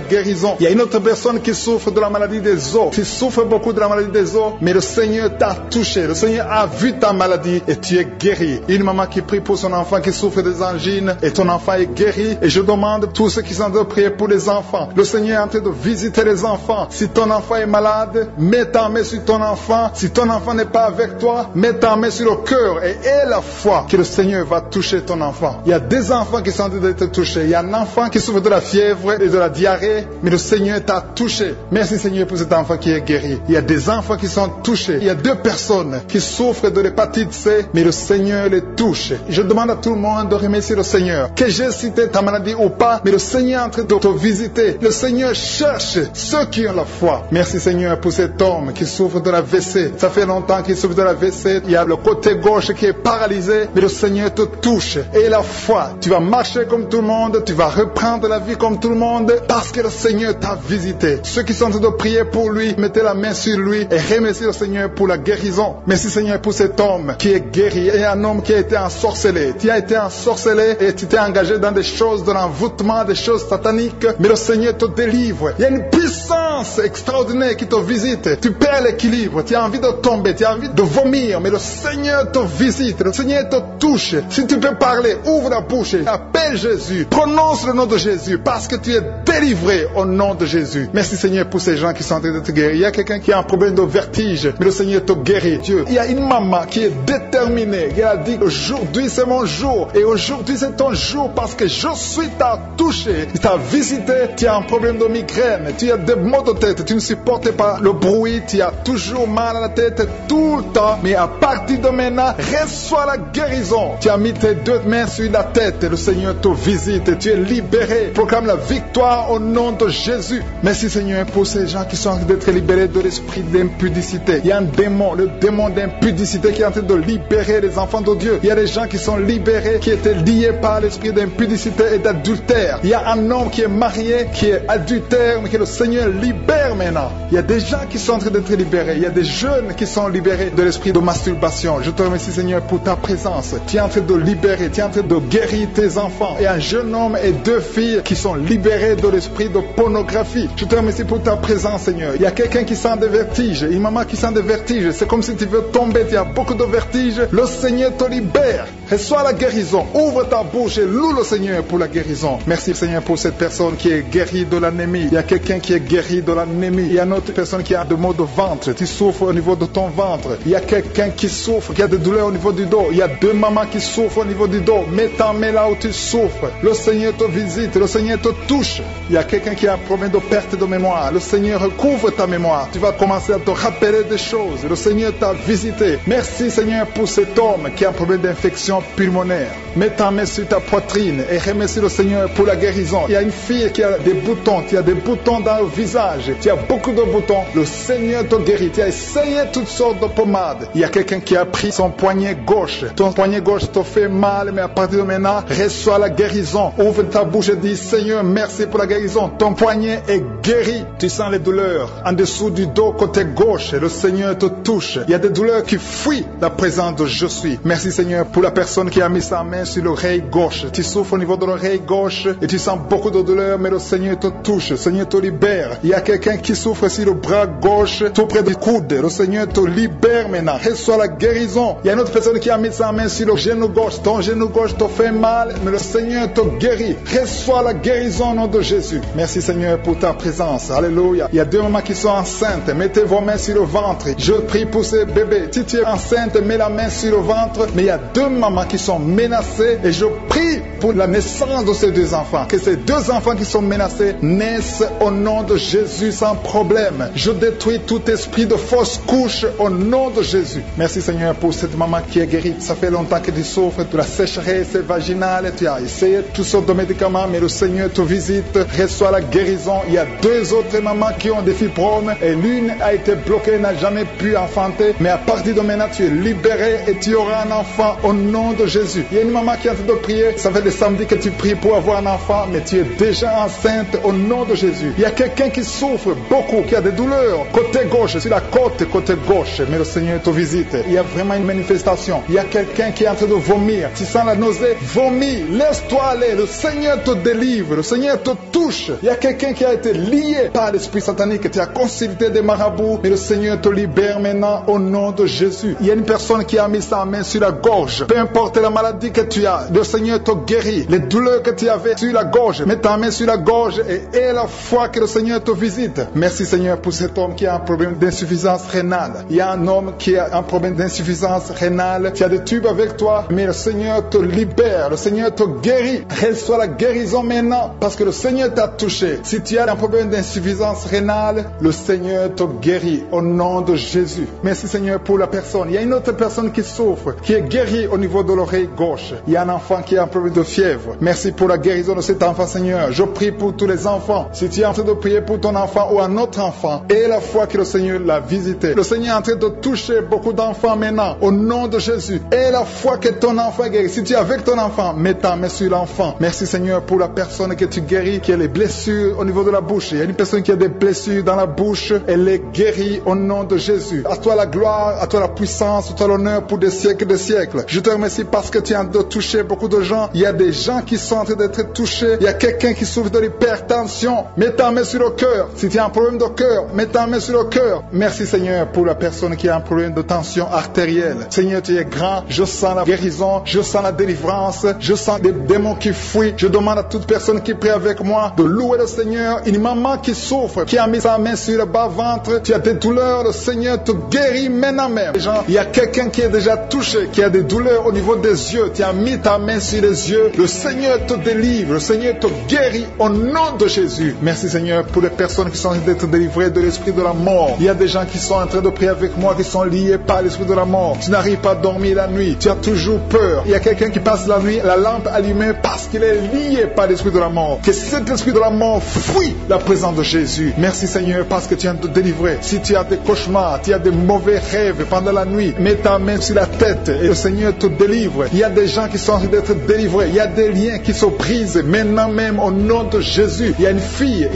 guérison. Il y a une autre personne qui souffre de la maladie des os. Tu souffres beaucoup de la maladie des os, mais le Seigneur t'a touché. Le Seigneur a vu ta maladie et tu es guéri. Une maman qui prie pour son enfant qui souffre des angines et ton enfant est guéri. Et je demande à tous ceux qui sont en train de prier pour les enfants. Le Seigneur est en train de visiter les enfants. Si ton enfant est malade, mets ta main sur ton enfant. Si ton enfant n'est pas avec toi, mets ta main sur le cœur et aie la foi que le Seigneur va toucher ton enfant. Il y a des enfants qui sont en train d'être touchés. Il y a un enfant qui souffre de la fièvre et de la diarrhée, mais le Seigneur t'a touché. Merci Seigneur pour cet enfant qui est guéri. Il y a des enfants qui sont touchés. Il y a 2 personnes qui souffrent de l'hépatite C, mais le Seigneur les touche. Je demande à tout le monde de remercier le Seigneur. Que j'ai cité ta maladie ou pas, mais le Seigneur est en train de te visiter. Le Seigneur cherche ceux qui ont la foi. Merci Seigneur pour cet homme qui souffre de la WC. Ça fait longtemps qu'il souffre de la WC. Il y a le côté gauche qui est paralysé, mais le Seigneur te touche. Et la foi, tu vas marcher comme tout le monde, tu vas reprendre la vie comme tout le monde, parce que le Seigneur t'a visité. Ceux qui sont en train de prier pour lui, mettez la main sur lui et remerciez le Seigneur pour la guérison. Merci Seigneur pour cet homme qui est guéri et un homme qui a été ensorcelé. Tu as été ensorcelé et tu t'es engagé dans des choses de l'envoûtement, des choses sataniques, mais le Seigneur te délivre. Il y a une puissance extraordinaire qui te visite. Tu perds l'équilibre, tu as envie de tomber, tu as envie de vomir, mais le Seigneur te visite, le Seigneur te touche. Si tu peux parler, ouvre la bouche, appelle Jésus, prononce le nom de Jésus, parce que tu es délivré au nom de Jésus. Merci Seigneur pour ces gens qui sont en train de te guérir. Il y a quelqu'un qui a un problème de vertige, mais le Seigneur te guérit. Dieu, il y a une maman qui est déterminée, qui a dit aujourd'hui c'est mon jour, et aujourd'hui c'est ton jour parce que je suis t'a touché, il t'a visité. Tu as un problème de migraine, tu as des maux de tête, tu ne supportes pas le bruit, tu as toujours mal à la tête tout le temps, mais à partir de maintenant, reçois la guérison. Tu as mis tes 2 mains sur la tête et le Seigneur te visite, tu es libéré. Proclame la victoire au nom de Jésus. Merci Seigneur pour ces gens qui sont en train d'être libérés de l'esprit d'impudicité. Il y a un démon, le démon d'impudicité qui est en train de libérer les enfants de Dieu. Il y a des gens qui sont libérés, qui étaient liés par l'esprit d'impudicité et d'adultère. Il y a un homme qui est marié, qui est adultère, mais que le Seigneur libère maintenant. Il y a des gens qui sont en train d'être libérés. Il y a des jeunes qui sont libérés de l'esprit de masturbation. Je te remercie Seigneur pour ta présence. Tu es en train de libérer, tu es en train de guérir tes enfants. Et un jeune homme et 2 filles qui sont libérés de l'esprit de pornographie. Je te remercie pour ta présence Seigneur. Il y a quelqu'un qui sent des vertiges, une maman qui sent des vertiges. C'est comme si tu veux tomber, tu as beaucoup de vertiges. Le Seigneur te libère. Reçois la guérison. Ouvre ta bouche et loue le Seigneur pour la guérison. Merci Seigneur pour cette personne qui est guérie de l'anémie. Il y a quelqu'un qui est guéri de l'anémie. Il y a une autre personne qui a des maux de ventre. Tu souffres au niveau de ton ventre. Il y a quelqu'un qui souffre, qui a des douleurs au niveau du dos. Il y a 2 mamans qui souffrent au niveau du dos. Mets ta main là où tu souffres. Le Seigneur te visite. Le Seigneur te touche. Il y a quelqu'un qui a un problème de perte de mémoire. Le Seigneur recouvre ta mémoire. Tu vas commencer à te rappeler des choses. Le Seigneur t'a visité. Merci Seigneur pour cet homme qui a un problème d'infection pulmonaire. Mets ta main sur ta poitrine et remercie le Seigneur pour la guérison. Il y a une fille qui a des boutons. Tu as des boutons dans le visage. Tu as beaucoup de boutons. Le Seigneur te guérit. Tu as essayé toutes sortes de pommades. Il y a quelqu'un qui a pris son poignet gauche. Ton poignet gauche te fait mal, mais à partir de maintenant, reçois la guérison. Ouvre ta bouche et dis, Seigneur, merci pour la guérison. Ton poignet est guéri. Tu sens les douleurs en dessous du dos côté gauche. Le Seigneur te touche. Il y a des douleurs qui fuient la présence de je suis. Merci Seigneur pour la personne qui a mis sa main sur l'oreille gauche. Tu souffres au niveau de l'oreille gauche et tu sens beaucoup de douleurs, mais le Seigneur te touche. Le Seigneur te libère. Il y a quelqu'un qui souffre sur le bras gauche, tout près du coude. Le Seigneur te libère maintenant. Reçois la guérison. Il y a une autre personne qui a mis sa main sur le genou gauche. Ton genou gauche te fait mal, mais le Seigneur te guérit. Reçois la guérison au nom de Jésus. Merci Seigneur pour ta présence. Alléluia. Il y a 2 mamans qui sont enceintes. Mettez vos mains sur le ventre. Je prie pour ces bébés. Si tu es enceinte, mets la main sur le ventre. Mais il y a 2 mamans qui sont menacées et je prie pour la naissance de ces 2 enfants. Que ces 2 enfants qui sont menacés naissent au nom de Jésus sans problème. Je détruis tout esprit de fausse couche au nom de Jésus. Merci Seigneur pour cette maman qui est guérie. Ça fait longtemps que tu souffres de la sécheresse vaginale. Tu as essayé toutes sortes de médicaments, mais le Seigneur te visite. Reçois la guérison. Il y a 2 autres mamans qui ont des fibromes et l'une a été bloquée, n'a jamais pu enfanter. Mais à partir de maintenant, tu es libéré et tu auras un enfant au nom de Jésus. Il y a une maman qui est en train de prier. Ça fait des samedis que tu pries pour avoir un enfant, mais tu es déjà enceinte au nom de Jésus. Il y a quelqu'un qui souffre beaucoup, qui a des douleurs côté gauche, sur la côte côté gauche, mais le Seigneur te visite. Il y a vraiment une manifestation. Il y a quelqu'un qui est en train de vomir. Tu sens la nausée, vomis, laisse-toi aller. Le Seigneur te délivre, le Seigneur te touche. Il y a quelqu'un qui a été lié par l'esprit satanique. Tu as consulté des marabouts, mais le Seigneur te libère maintenant au nom de Jésus. Il y a une personne qui a mis sa main sur la gorge. Peu importe la maladie que tu as, le Seigneur te guérit. Les douleurs que tu avais sur la gorge, mets ta main sur la gorge et aie la foi que le Seigneur te visite. Merci Seigneur pour cet homme qui a un problème d'insuffisance rénale. Il y a un homme qui a un problème d'insuffisance rénale. Tu as des tubes avec toi, mais le Seigneur te libère. Le Seigneur te guérit. Reçois la guérison maintenant parce que le Seigneur t'a touché. Si tu as un problème d'insuffisance rénale, le Seigneur te guérit au nom de Jésus. Merci Seigneur pour la personne. Il y a une autre personne qui souffre, qui est guérie au niveau de l'oreille gauche. Il y a un enfant qui a un problème de fièvre. Merci pour la guérison de cet enfant Seigneur. Je prie pour tous les enfants. Si tu es en train de prier pour ton enfant ou un autre enfant, et la foi que le Seigneur l'a visité. Le Seigneur est en train de toucher beaucoup d'enfants maintenant au nom de Jésus. Et la foi que ton enfant est guéri. Si tu es avec ton enfant, mets ta main sur l'enfant. Merci Seigneur pour la personne que tu guéris, qui a les blessures au niveau de la bouche. Il y a une personne qui a des blessures dans la bouche. Elle est guérie au nom de Jésus. À toi la gloire, à toi la puissance, à toi l'honneur pour des siècles et des siècles. Je te remercie parce que tu es en train de toucher beaucoup de gens. Il y a des gens qui sont en train d'être touchés. Il y a quelqu'un qui souffre de l'hypertension. Mets ta main sur le cœur. Si tu as un problème de cœur, mets ta main sur le cœur. Merci Seigneur pour la personne qui a un problème de tension artérielle. Seigneur, tu es grand. Je sens la guérison. Je sens la délivrance. Je sens des démons qui fuient. Je demande à toute personne qui prie avec moi de louer le Seigneur. Une maman qui souffre, qui a mis sa main sur le bas-ventre. Tu as des douleurs. Le Seigneur te guérit maintenant même. Il y a quelqu'un qui est déjà touché, qui a des douleurs au niveau des yeux. Tu as mis ta main sur les yeux. Le Seigneur te délivre. Le Seigneur te guérit au nom de Jésus. Merci Seigneur pour les personnes qui sont en train d'être délivrées de l'esprit de la mort. Il y a des gens qui sont en train de prier avec moi, qui sont liés par l'esprit de la mort. Tu n'arrives pas à dormir la nuit. Tu as toujours peur. Il y a quelqu'un qui passe la nuit, la lampe allumée parce qu'il est lié par l'esprit de la mort. Que cet esprit de la mort fuit la présence de Jésus. Merci Seigneur parce que tu viens de te délivrer. Si tu as des cauchemars, tu as des mauvais rêves pendant la nuit, mets ta main sur la tête et le Seigneur te délivre. Il y a des gens qui sont en train d'être délivrés. Il y a des liens qui se brisent maintenant même au nom de Jésus. Il y a une fille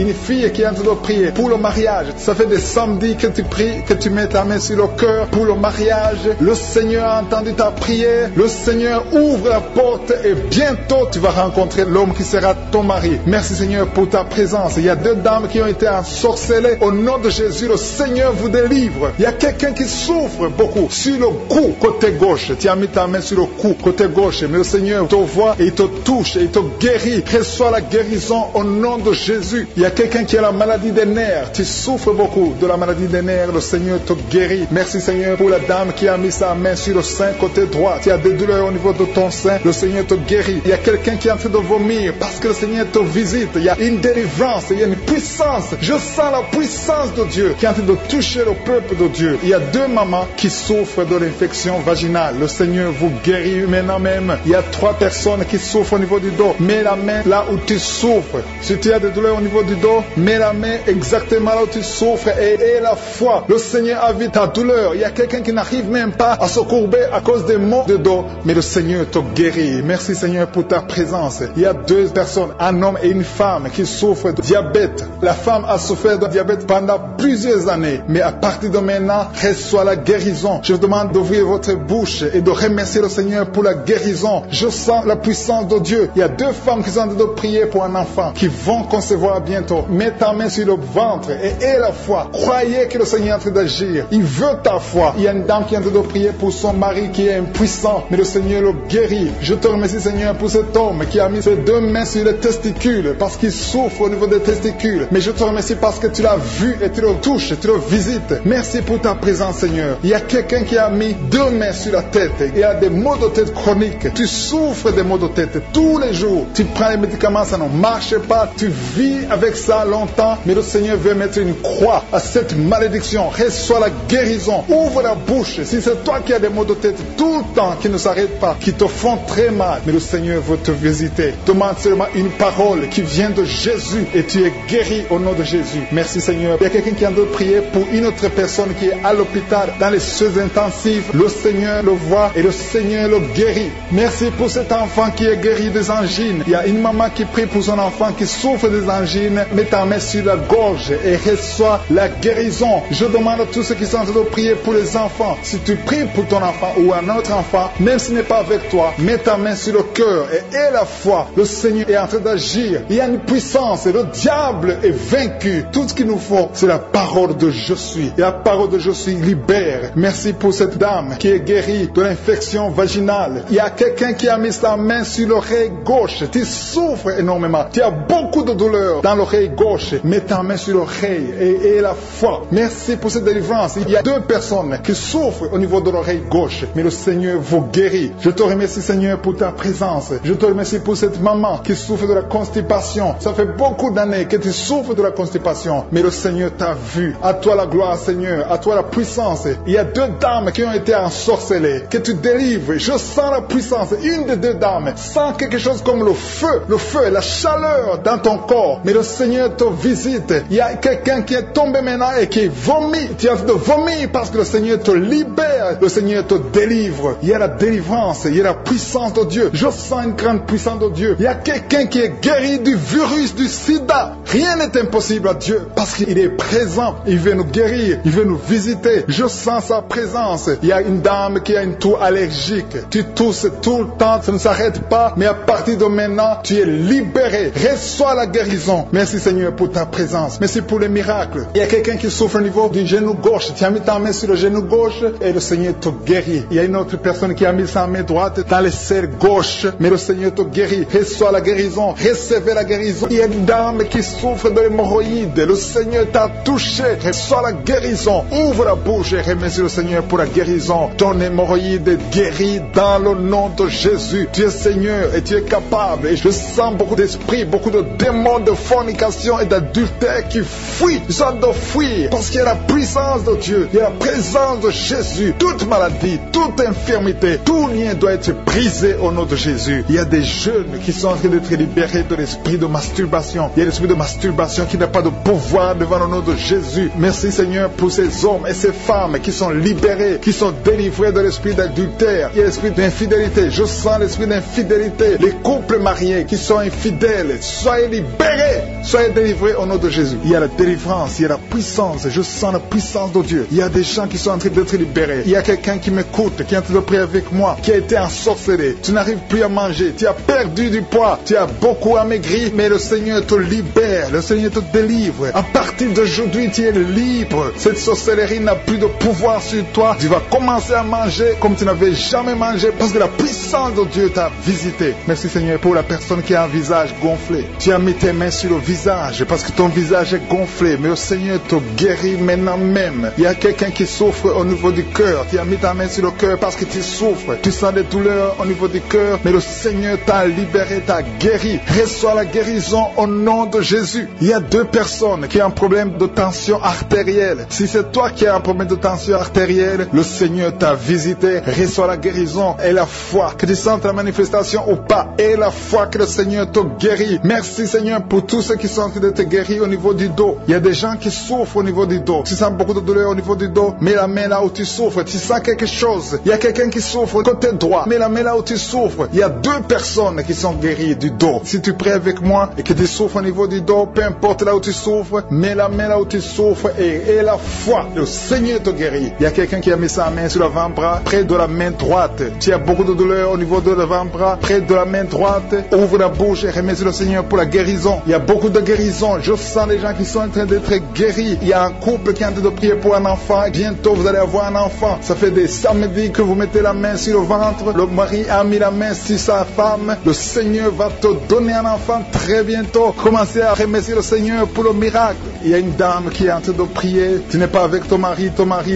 qui est en train de prier pour le mariage. Ça fait des samedis que tu pries, que tu mets ta main sur le cœur pour le mariage. Le Seigneur a entendu ta prière. Le Seigneur ouvre la porte et bientôt tu vas rencontrer l'homme qui sera ton mari. Merci Seigneur pour ta présence. Il y a 2 dames qui ont été ensorcelées. Au nom de Jésus, le Seigneur vous délivre. Il y a quelqu'un qui souffre beaucoup sur le cou côté gauche. Tu as mis ta main sur le cou côté gauche. gauche. Mais le Seigneur te voit et il te touche et il te guérit. Reçois la guérison au nom de Jésus. Il y a quelqu'un qui a la maladie des nerfs. Tu souffres beaucoup de la maladie des nerfs. Le Seigneur te guérit. Merci Seigneur pour la dame qui a mis sa main sur le sein côté droit. Tu as des douleurs au niveau de ton sein. Le Seigneur te guérit. Il y a quelqu'un qui est en train de vomir parce que le Seigneur te visite. Il y a une délivrance. Il y a une puissance. Je sens la puissance de Dieu qui est en train de toucher le peuple de Dieu. Il y a 2 mamans qui souffrent de l'infection vaginale. Le Seigneur vous guérit maintenant même. Il y a 3 personnes qui souffrent au niveau du dos. Mets la main là où tu souffres. Si tu as des douleurs au niveau du dos, mets la main exactement là où tu souffres et aie la foi. Le Seigneur a vu ta douleur. Il y a quelqu'un qui n'arrive même pas à se courber à cause des maux de dos, mais le Seigneur te guérit. Merci Seigneur pour ta présence. Il y a 2 personnes, un homme et une femme qui souffrent de diabète. La femme a souffert de diabète pendant plusieurs années, mais à partir de maintenant, reçoit la guérison. Je vous demande d'ouvrir votre bouche et de remercier le Seigneur pour la guérison. Je sens la puissance de Dieu. Il y a 2 femmes qui sont en train de prier pour un enfant qui vont concevoir bientôt. Mets ta main sur le ventre et aie la foi. Croyez que le Seigneur est en train d'agir. Il veut ta foi. Il y a une dame qui est en train de prier pour son mari qui est impuissant, mais le Seigneur le guérit. Je te remercie Seigneur pour cet homme qui a mis ses 2 mains sur les testicules parce qu'il souffre au niveau des testicules. Mais je te remercie parce que tu l'as vu et tu le touches, tu le visites. Merci pour ta présence Seigneur. Il y a quelqu'un qui a mis 2 mains sur la tête. Il y a des maux de tête chroniques. Tu souffres des maux de tête tous les jours. Tu prends les médicaments, ça ne marche pas. Tu vis avec ça longtemps, mais le Seigneur veut mettre une croix à cette malédiction. Reçois la guérison. Ouvre la bouche. Si c'est toi qui as des maux de tête tout le temps, qui ne s'arrêtent pas, qui te font très mal, mais le Seigneur veut te visiter. Demande seulement une parole qui vient de Jésus et tu es guéri au nom de Jésus. Merci Seigneur. Il y a quelqu'un qui a de prier pour une autre personne qui est à l'hôpital dans les soins intensifs. Le Seigneur le voit et le Seigneur le guérit. Merci pour cet enfant qui est guéri des angines. Il y a une maman qui prie pour son enfant qui souffre des angines. Mets ta main sur la gorge et reçois la guérison. Je demande à tous ceux qui sont en train de prier pour les enfants. Si tu pries pour ton enfant ou un autre enfant, même s'il n'est pas avec toi, mets ta main sur le cœur et aie la foi. Le Seigneur est en train d'agir. Il y a une puissance et le diable est vaincu. Tout ce qu'il nous faut, c'est la parole de je suis. Et la parole de je suis libère. Merci pour cette dame qui est guérie de l'infection vaginale. Il y a quelqu'un qui a mis sa main sur l'oreille gauche. Tu souffres énormément. Tu as beaucoup de douleur dans l'oreille gauche. Mets ta main sur l'oreille et aie la foi. Merci pour cette délivrance. Il y a 2 personnes qui souffrent au niveau de l'oreille gauche, mais le Seigneur vous guérit. Je te remercie Seigneur pour ta présence. Je te remercie pour cette maman qui souffre de la constipation. Ça fait beaucoup d'années que tu souffres de la constipation, mais le Seigneur t'a vu. À toi la gloire Seigneur, à toi la puissance. Il y a 2 dames qui ont été ensorcelées, que tu délivres. Je sens la puissance. Une des 2 dames sent quelque chose comme le feu, la chaleur dans ton corps, mais le Seigneur te visite. Il y a quelqu'un qui est tombé maintenant et qui vomit. Tu as envie de vomir parce que le Seigneur te libère, le Seigneur te délivre. Il y a la délivrance, il y a la puissance de Dieu. Je sens une grande puissance de Dieu. Il y a quelqu'un qui est guéri du virus du sida. Rien n'est impossible à Dieu parce qu'il est présent. Il veut nous guérir, il veut nous visiter. Je sens sa présence. Il y a une dame qui a une toux allergique. Tu tousses tout le temps, ça ne s'arrête pas, mais à partir de maintenant, tu es libéré. Reçois la guérison. Merci Seigneur pour ta présence. Merci pour les miracles. Il y a quelqu'un qui souffre au niveau du genou gauche. Tu as mis ta main sur le genou gauche et le Seigneur te guérit. Il y a une autre personne qui a mis sa main droite dans le serre gauche, mais le Seigneur te guérit. Reçois la guérison. Recevez la guérison. Il y a une dame qui souffre de l'hémorroïde. Le Seigneur t'a touché. Reçois la guérison. Ouvre la bouche et remercie le Seigneur pour la guérison. Ton hémorroïde est guéri dans le nom de Jésus. Tu es Seigneur et tu es capable. Et je sens beaucoup d'esprits, beaucoup de démons de fornication et d'adultère qui fuient. Ils sont de fuir parce qu'il y a la puissance de Dieu. Il y a la présence de Jésus. Toute maladie, toute infirmité, tout lien doit être brisé au nom de Jésus. Il y a des jeunes qui sont en train d'être libérés de l'esprit de masturbation. Il y a l'esprit de masturbation qui n'a pas de pouvoir devant le nom de Jésus. Merci Seigneur pour ces hommes et ces femmes qui sont libérés, qui sont délivrés de l'esprit d'adultère. Il y a l'esprit d'infidélité. Je sens l'esprit d'infidélité. Les couples mariés qui sont infidèles, soyez libérés, soyez délivrés au nom de Jésus. Il y a la délivrance, il y a la puissance. Je sens la puissance de Dieu. Il y a des gens qui sont en train d'être libérés. Il y a quelqu'un qui m'écoute, qui est en train de prier avec moi, qui a été ensorcelé. Tu n'arrives plus à manger, tu as perdu du poids, tu as beaucoup amaigri, mais le Seigneur te libère, le Seigneur te délivre. À partir partir d'aujourd'hui, tu es libre. Cette sorcellerie n'a plus de pouvoir sur toi. Tu vas commencer à manger comme tu n'avais jamais mangé parce que la puissance de Dieu t'a visité. Merci Seigneur pour la personne qui a un visage gonflé. Tu as mis tes mains sur le visage parce que ton visage est gonflé. Mais le Seigneur te guérit maintenant même. Il y a quelqu'un qui souffre au niveau du cœur. Tu as mis ta main sur le cœur parce que tu souffres. Tu sens des douleurs au niveau du cœur. Mais le Seigneur t'a libéré, t'a guéri. Reçois la guérison au nom de Jésus. Il y a 2 personnes qui ont un problème de tension artérielle. Si c'est toi qui as un problème de tension artérielle, le Seigneur t'a visité. Reçois la guérison et la foi. Que tu sentes la manifestation ou pas. Et la foi que le Seigneur te guérit. Merci Seigneur pour tous ceux qui sont en train de te guérir au niveau du dos. Il y a des gens qui souffrent au niveau du dos. Tu sens beaucoup de douleur au niveau du dos. Mets la main là où tu souffres. Tu sens quelque chose. Il y a quelqu'un qui souffre côté droit. Mets la main là où tu souffres. Il y a 2 personnes qui sont guéries du dos. Si tu pries avec moi et que tu souffres au niveau du dos, peu importe là où tu souffres, mets la main là où tu souffres et la foi. Le Seigneur te guérit. Il y a quelqu'un qui a mis sa main sur l'avant-bras, près de la main droite. Tu as beaucoup de douleur au niveau de l'avant-bras, près de la main droite. Ouvre la bouche et remercie le Seigneur pour la guérison. Il y a beaucoup de guérison. Je sens les gens qui sont en train d'être guéris. Il y a un couple qui est en train de prier pour un enfant. Bientôt vous allez avoir un enfant. Ça fait des samedis que vous mettez la main sur le ventre. Le mari a mis la main sur sa femme. Le Seigneur va te donner un enfant très bientôt. Commencez à remercier le Seigneur pour le miracle. Il y a une dame qui est en train de prier. Tu n'es pas avec ton mari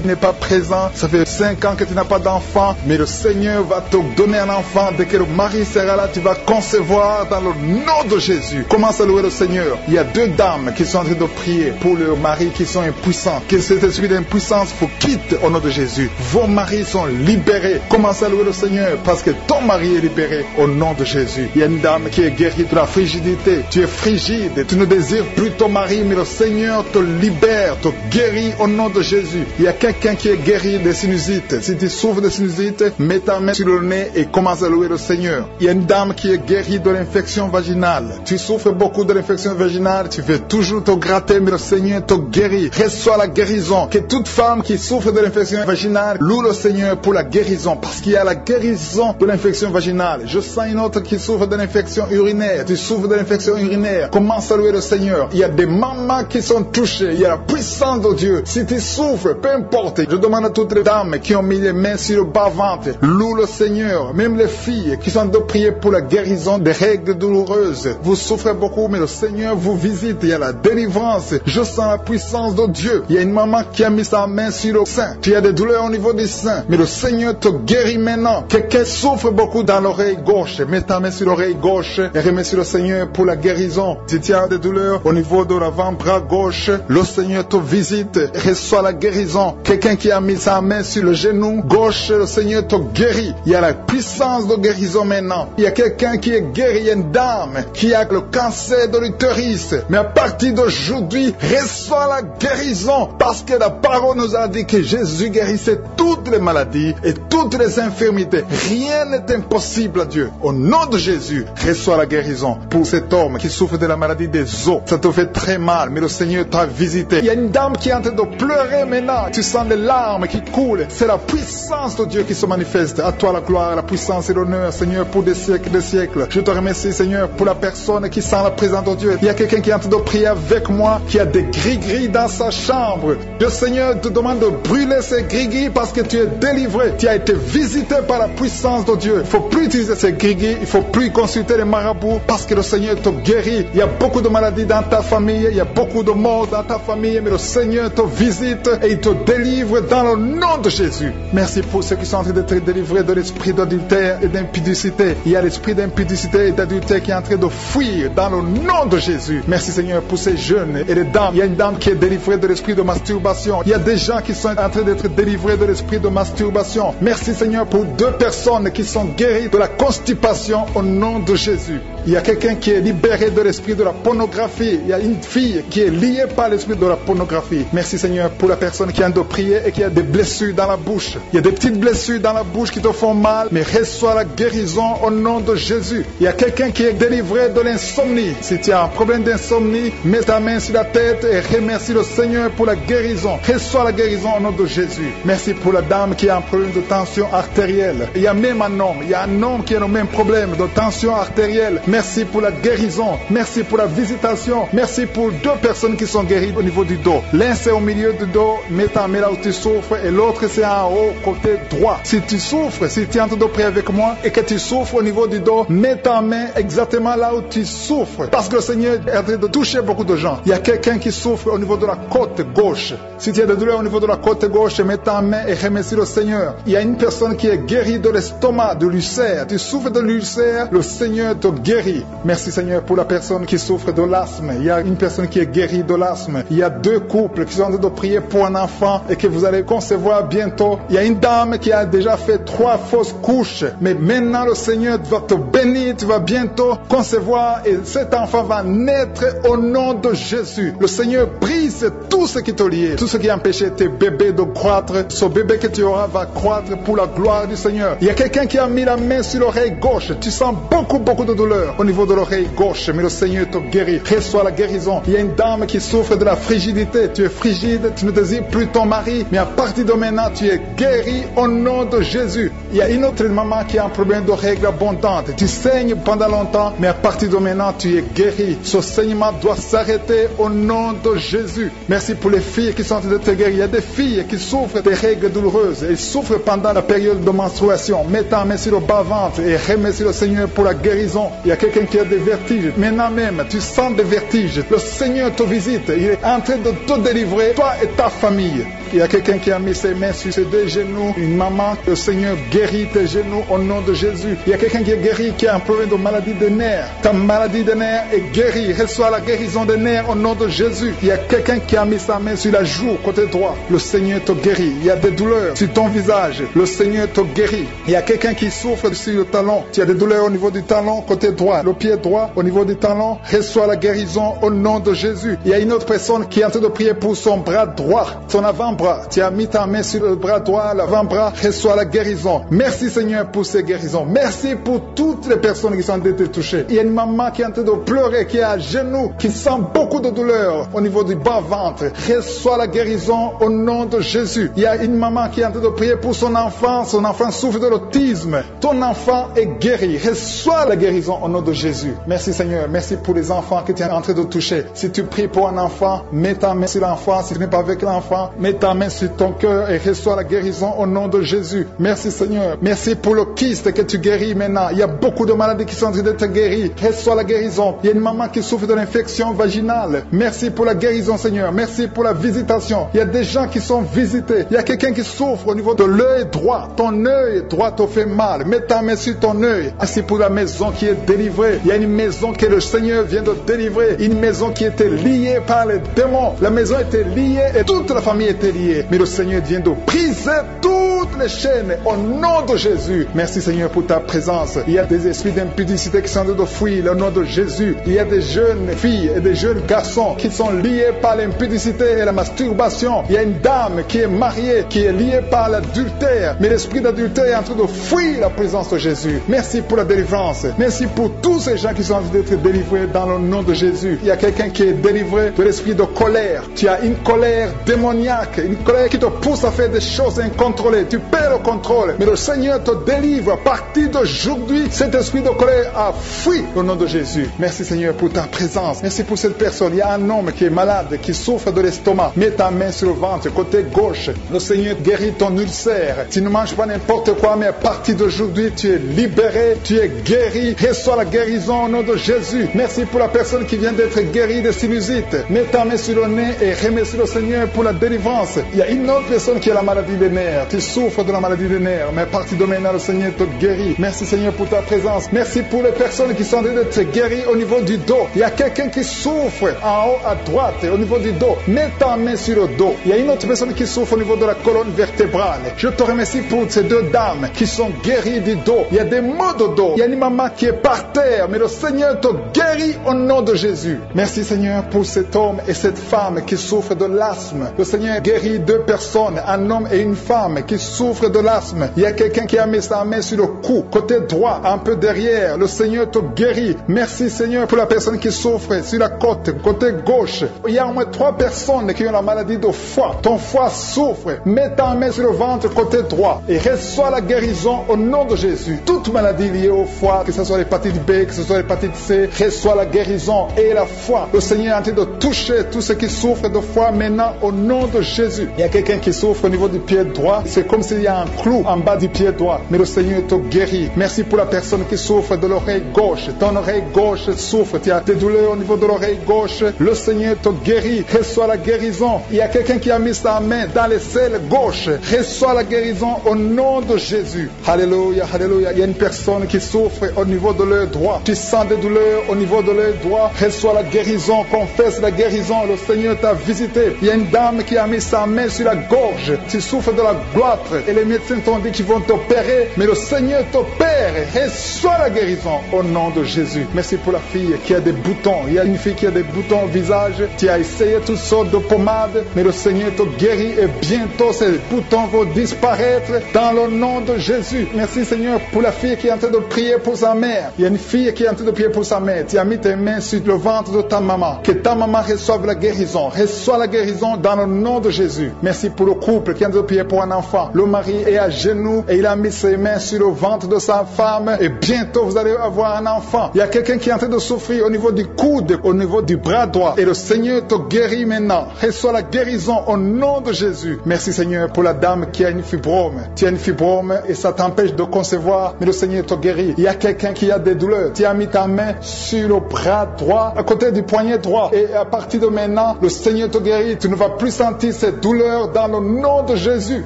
n'est pas présent. Ça fait 5 ans que tu n'as pas d'enfant. Mais le Seigneur va te donner un enfant. Dès que le mari sera là, tu vas concevoir dans le nom de Jésus. Commence à louer le Seigneur. Il y a 2 dames qui sont en train de prier pour leurs maris qui sont impuissants. Que cet esprit d'impuissance faut quitte au nom de Jésus. Vos maris sont libérés. Commence à louer le Seigneur parce que ton mari est libéré au nom de Jésus. Il y a une dame qui est guérie de la frigidité. Tu es frigide. Tu ne désires plus ton mari, mais le Seigneur te libère, te guérit au nom de Jésus. Il y a quelqu'un qui est guéri des sinusites. Si tu souffres de sinusite, mets ta main sur le nez et commence à louer le Seigneur. Il y a une dame qui est guérie de l'infection vaginale. Tu souffres beaucoup de l'infection vaginale. Tu fais toujours te gratter, mais le Seigneur te guérit. Reçois la guérison. Que toute femme qui souffre de l'infection vaginale loue le Seigneur pour la guérison. Parce qu'il y a la guérison de l'infection vaginale. Je sens une autre qui souffre de l'infection urinaire. Tu souffres de l'infection urinaire. Commence à louer le Seigneur. Il y a des mamans qui sont touchées. Il y a la puissance de Dieu. Si tu souffres, peu importe. Je demande à toutes les dames qui ont mis les mains sur le bas-ventre, loue le Seigneur. Même les filles qui sont de prier pour la guérison des règles douloureuses. Vous souffrez beaucoup, mais le Seigneur vous visite. Il y a la délivrance. Je sens la puissance de Dieu. Il y a une maman qui a mis sa main sur le sein. Tu as des douleurs au niveau du sein, mais le Seigneur te guérit maintenant. Quelqu'un souffre beaucoup dans l'oreille gauche. Mets ta main sur l'oreille gauche et remercie le Seigneur pour la guérison. Si tu as des douleurs au niveau de l'avant-bras gauche, le Seigneur te visite. Reçois la guérison. Quelqu'un qui a mis sa main sur le genou gauche, le Seigneur te guérit. Il y a la puissance de guérison maintenant. Il y a quelqu'un qui est guéri. Il y a une dame qui a le cancer de l'utérus. Mais à partir d'aujourd'hui, reçois la guérison. Parce que la parole nous a dit que Jésus guérissait toutes les maladies et toutes les infirmités. Rien n'est impossible à Dieu. Au nom de Jésus, reçois la guérison pour cet homme qui souffre de la maladie des os. Ça te fait très mal, mais le Seigneur t'a visité. Il y a une dame qui est en train de pleurer maintenant. Tu sens des larmes qui coulent. C'est la puissance de Dieu qui se manifeste. À toi la gloire, la puissance et l'honneur, Seigneur, pour des siècles et des siècles. Je te remercie, Seigneur, pour la personne qui sent la présence de Dieu. Il y a quelqu'un qui est en train de prier avec moi, qui a des gris-gris dans sa chambre. Le Seigneur te demande de brûler ces gris-gris parce que tu es délivré. Tu as été visité par la puissance de Dieu. Il ne faut plus utiliser ces gris-gris. Il ne faut plus consulter les marabouts parce que le Seigneur te guérit. Il y a beaucoup de maladies dans ta famille. Il y a beaucoup de morts dans ta famille. Mais le Seigneur te visite et il te délivre dans le nom de Jésus. Merci pour ceux qui sont en train d'être délivrés de l'esprit d'adultère et d'impudicité. Il y a l'esprit d'impudicité et d'adultère qui est en train de fuir dans le nom de Jésus. Merci Seigneur pour ces jeunes et les dames. Il y a une dame qui est délivrée de l'esprit de masturbation. Il y a des gens qui sont en train d'être délivrés de l'esprit de masturbation. Merci Seigneur pour 2 personnes qui sont guéries de la constipation au nom de Jésus. Il y a quelqu'un qui est libéré de l'esprit de la pornographie. Il y a une fille qui est liée par l'esprit de la pornographie. Merci Seigneur pour la personne qui a de prier et qui a des blessures dans la bouche. Il y a des petites blessures dans la bouche qui te font mal, mais reçois la guérison au nom de Jésus. Il y a quelqu'un qui est délivré de l'insomnie. Si tu as un problème d'insomnie, mets ta main sur la tête et remercie le Seigneur pour la guérison. Reçois la guérison au nom de Jésus. Merci pour la dame qui a un problème de tension artérielle. Il y a même un homme. Il y a un homme qui a le même problème de tension artérielle. Merci pour la guérison. Merci pour la visitation. Merci pour 2 personnes personnes qui sont guéries au niveau du dos. L'un c'est au milieu du dos, mets ta main là où tu souffres, et l'autre c'est en haut, côté droit. Si tu souffres, si tu es en train de prier avec moi et que tu souffres au niveau du dos, mets ta main exactement là où tu souffres. Parce que le Seigneur est en train de toucher beaucoup de gens. Il y a quelqu'un qui souffre au niveau de la côte gauche. Si tu as des douleurs au niveau de la côte gauche, mets ta main et remercie le Seigneur. Il y a une personne qui est guérie de l'estomac, de l'ulcère. Tu souffres de l'ulcère, le Seigneur te guérit. Merci Seigneur pour la personne qui souffre de l'asthme. Il y a une personne qui est guérie de l'asthme. Il y a 2 couples qui sont en train de prier pour un enfant et que vous allez concevoir bientôt. Il y a une dame qui a déjà fait 3 fausses couches. Mais maintenant le Seigneur va te bénir. Tu vas bientôt concevoir et cet enfant va naître au nom de Jésus. Le Seigneur brise tout ce qui te lie, tout ce qui empêchait tes bébés de croître. Ce bébé que tu auras va croître pour la gloire du Seigneur. Il y a quelqu'un qui a mis la main sur l'oreille gauche. Tu sens beaucoup de douleur au niveau de l'oreille gauche, mais le Seigneur te guérit. Reçois la guérison. Il y a une dame qui souffre de la frigidité. Tu es frigide, tu ne désires plus ton mari, mais à partir de maintenant, tu es guéri au nom de Jésus. Il y a une autre maman qui a un problème de règles abondantes. Tu saignes pendant longtemps, mais à partir de maintenant, tu es guéri. Ce saignement doit s'arrêter au nom de Jésus. Merci pour les filles qui sont en train de te guérir. Il y a des filles qui souffrent des règles douloureuses. Elles souffrent pendant la période de menstruation. Mets ta main sur le bas-ventre et remercie le Seigneur pour la guérison. Il y a quelqu'un qui a des vertiges. Maintenant même, tu sens des vertiges. Le Seigneur te visite. Il est en train de te délivrer, toi et ta famille. Il y a quelqu'un qui a mis ses mains sur ses 2 genoux. Une maman, le Seigneur guérit tes genoux au nom de Jésus. Il y a quelqu'un qui est guéri, qui a un problème de maladie des nerfs. Ta maladie des nerfs est guérie. Reçois la guérison des nerfs au nom de Jésus. Il y a quelqu'un qui a mis sa main sur la joue, côté droit. Le Seigneur te guérit. Il y a des douleurs sur ton visage. Le Seigneur te guérit. Il y a quelqu'un qui souffre sur le talon. Tu as des douleurs au niveau du talon, côté droit. Le pied droit, au niveau du talon. Reçois la guérison au nom de Jésus. Il y a une autre personne qui est en train de prier pour son bras droit, son avant-bras. Tu as mis ta main sur le bras droit, l'avant-bras. Reçois la guérison. Merci Seigneur pour ces guérisons. Merci pour toutes les personnes qui sont en train de toucher. Il y a une maman qui est en train de pleurer, qui est à genoux, qui sent beaucoup de douleur au niveau du bas-ventre. Reçois la guérison au nom de Jésus. Il y a une maman qui est en train de prier pour son enfant. Son enfant souffre de l'autisme. Ton enfant est guéri. Reçois la guérison au nom de Jésus. Merci Seigneur. Merci pour les enfants que tu es en train de toucher. Si tu pries pour un enfant, mets ta main sur l'enfant. Si tu n'es pas avec l'enfant, mets ta main sur ton cœur et reçois la guérison au nom de Jésus. Merci Seigneur. Merci pour le kyste que tu guéris maintenant. Il y a beaucoup de maladies qui sont en train de te guérir. Reçois la guérison. Il y a une maman qui souffre de l'infection vaginale. Merci pour la guérison Seigneur. Merci pour la visitation. Il y a des gens qui sont visités. Il y a quelqu'un qui souffre au niveau de l'œil droit. Ton œil droit te fait mal. Mets ta main sur ton œil. Merci pour la maison qui est délivrée. Il y a une maison que le Seigneur vient de délivrer. Une maison qui était liée par les démons. La maison était liée et toute la famille était liée. Mais le Seigneur vient de briser toutes les chaînes au nom de Jésus. Merci Seigneur pour ta présence. Il y a des esprits d'impudicité qui sont en train de fuir au nom de Jésus. Il y a des jeunes filles et des jeunes garçons qui sont liés par l'impudicité et la masturbation. Il y a une dame qui est mariée, qui est liée par l'adultère. Mais l'esprit d'adultère est en train de fuir la présence de Jésus. Merci pour la délivrance. Merci pour tous ces gens qui sont en train d'être délivrés dans le nom de Jésus. Il y a quelqu'un qui est délivré de l'esprit de colère. Tu as une colère démoniaque, une colère qui te pousse à faire des choses incontrôlées. Tu perds le contrôle. Mais le Seigneur te délivre. À partir d'aujourd'hui, cet esprit de colère a fui au nom de Jésus. Merci Seigneur pour ta présence. Merci pour cette personne. Il y a un homme qui est malade, qui souffre de l'estomac. Mets ta main sur le ventre, côté gauche. Le Seigneur guérit ton ulcère. Tu ne manges pas n'importe quoi, mais à partir d'aujourd'hui, tu es libéré, tu es guéri. Reçois la guérison au nom de Jésus. Merci pour la personne qui vient d'être guérie de sinusite. Mets ta main sur le nez et remercie le Seigneur pour la délivrance. Il y a une autre personne qui a la maladie des nerfs. Tu souffres de la maladie des nerfs, mais à partir de maintenant, le Seigneur te guérit. Merci Seigneur pour ta présence. Merci pour les personnes qui sont en train d'être guéries au niveau du dos. Il y a quelqu'un qui souffre en haut à droite, au niveau du dos. Mets ta main sur le dos. Il y a une autre personne qui souffre au niveau de la colonne vertébrale. Je te remercie pour ces 2 dames qui sont guéries du dos. Il y a des maux de dos. Il y a une maman qui est par terre, mais le Seigneur te guérit au nom de Jésus. Merci Seigneur pour cet homme et cette femme qui souffrent de l'asthme. Le Seigneur guérit 2 personnes, un homme et une femme qui souffrent de l'asthme. Il y a quelqu'un qui a mis sa main sur le cou, côté droit, un peu derrière. Le Seigneur te guérit. Merci Seigneur pour la personne qui souffre sur la côte, côté gauche. Il y a au moins 3 personnes qui ont la maladie de foie. Ton foie souffre. Mets ta main sur le ventre, côté droit, et reçois la guérison au nom de Jésus. Toute maladie liée au foie, que ce soit l'hépatite B, que ce soit l'hépatite C, reçois la guérison et la foi. Le Seigneur est en train de toucher tous ceux qui souffrent de foie maintenant au nom de Jésus. Il y a quelqu'un qui souffre au niveau du pied droit. C'est comme s'il y a un clou en bas du pied droit. Mais le Seigneur te guérit. Merci pour la personne qui souffre de l'oreille gauche. Ton oreille gauche souffre. Tu as des douleurs au niveau de l'oreille gauche. Le Seigneur te guérit. Reçois la guérison. Il y a quelqu'un qui a mis sa main dans les selles gauche. Reçois la guérison au nom de Jésus. Alléluia, alléluia. Il y a une personne qui souffre au niveau de l'œil droit. Tu sens des douleurs au niveau de l'œil droit. Reçois la guérison. Confesse la guérison. Le Seigneur t'a visité. Il y a une dame qui a mis sa main sur la gorge. Tu souffres de la gloître et les médecins t'ont dit qu'ils vont t'opérer, mais le Seigneur t'opère. Reçois la guérison au nom de Jésus. Merci pour la fille qui a des boutons. Il y a une fille qui a des boutons au visage. Tu as essayé toutes sortes de pommades, mais le Seigneur te guérit et bientôt ces boutons vont disparaître dans le nom de Jésus. Merci Seigneur pour la fille qui est en train de prier pour sa mère. Il y a une fille qui est en train de prier pour sa mère. Tu as mis tes mains sur le ventre de ta maman. Que ta maman reçoive la guérison. Reçois la guérison dans le nom de Jésus. Merci pour le couple qui est en train de prier pour un enfant. Le mari est à genoux et il a mis ses mains sur le ventre de sa femme et bientôt vous allez avoir un enfant. Il y a quelqu'un qui est en train de souffrir au niveau du coude, au niveau du bras droit et le Seigneur te guérit maintenant. Reçois la guérison au nom de Jésus. Merci Seigneur pour la dame qui a une fibrome. Tu as une fibrome et ça t'empêche de concevoir, mais le Seigneur te guérit. Il y a quelqu'un qui a des douleurs. Tu as mis ta main sur le bras droit, à côté du poignet droit et à partir de maintenant, le Seigneur te guérit. Tu ne vas plus sentir ces douleurs dans le nom de Jésus.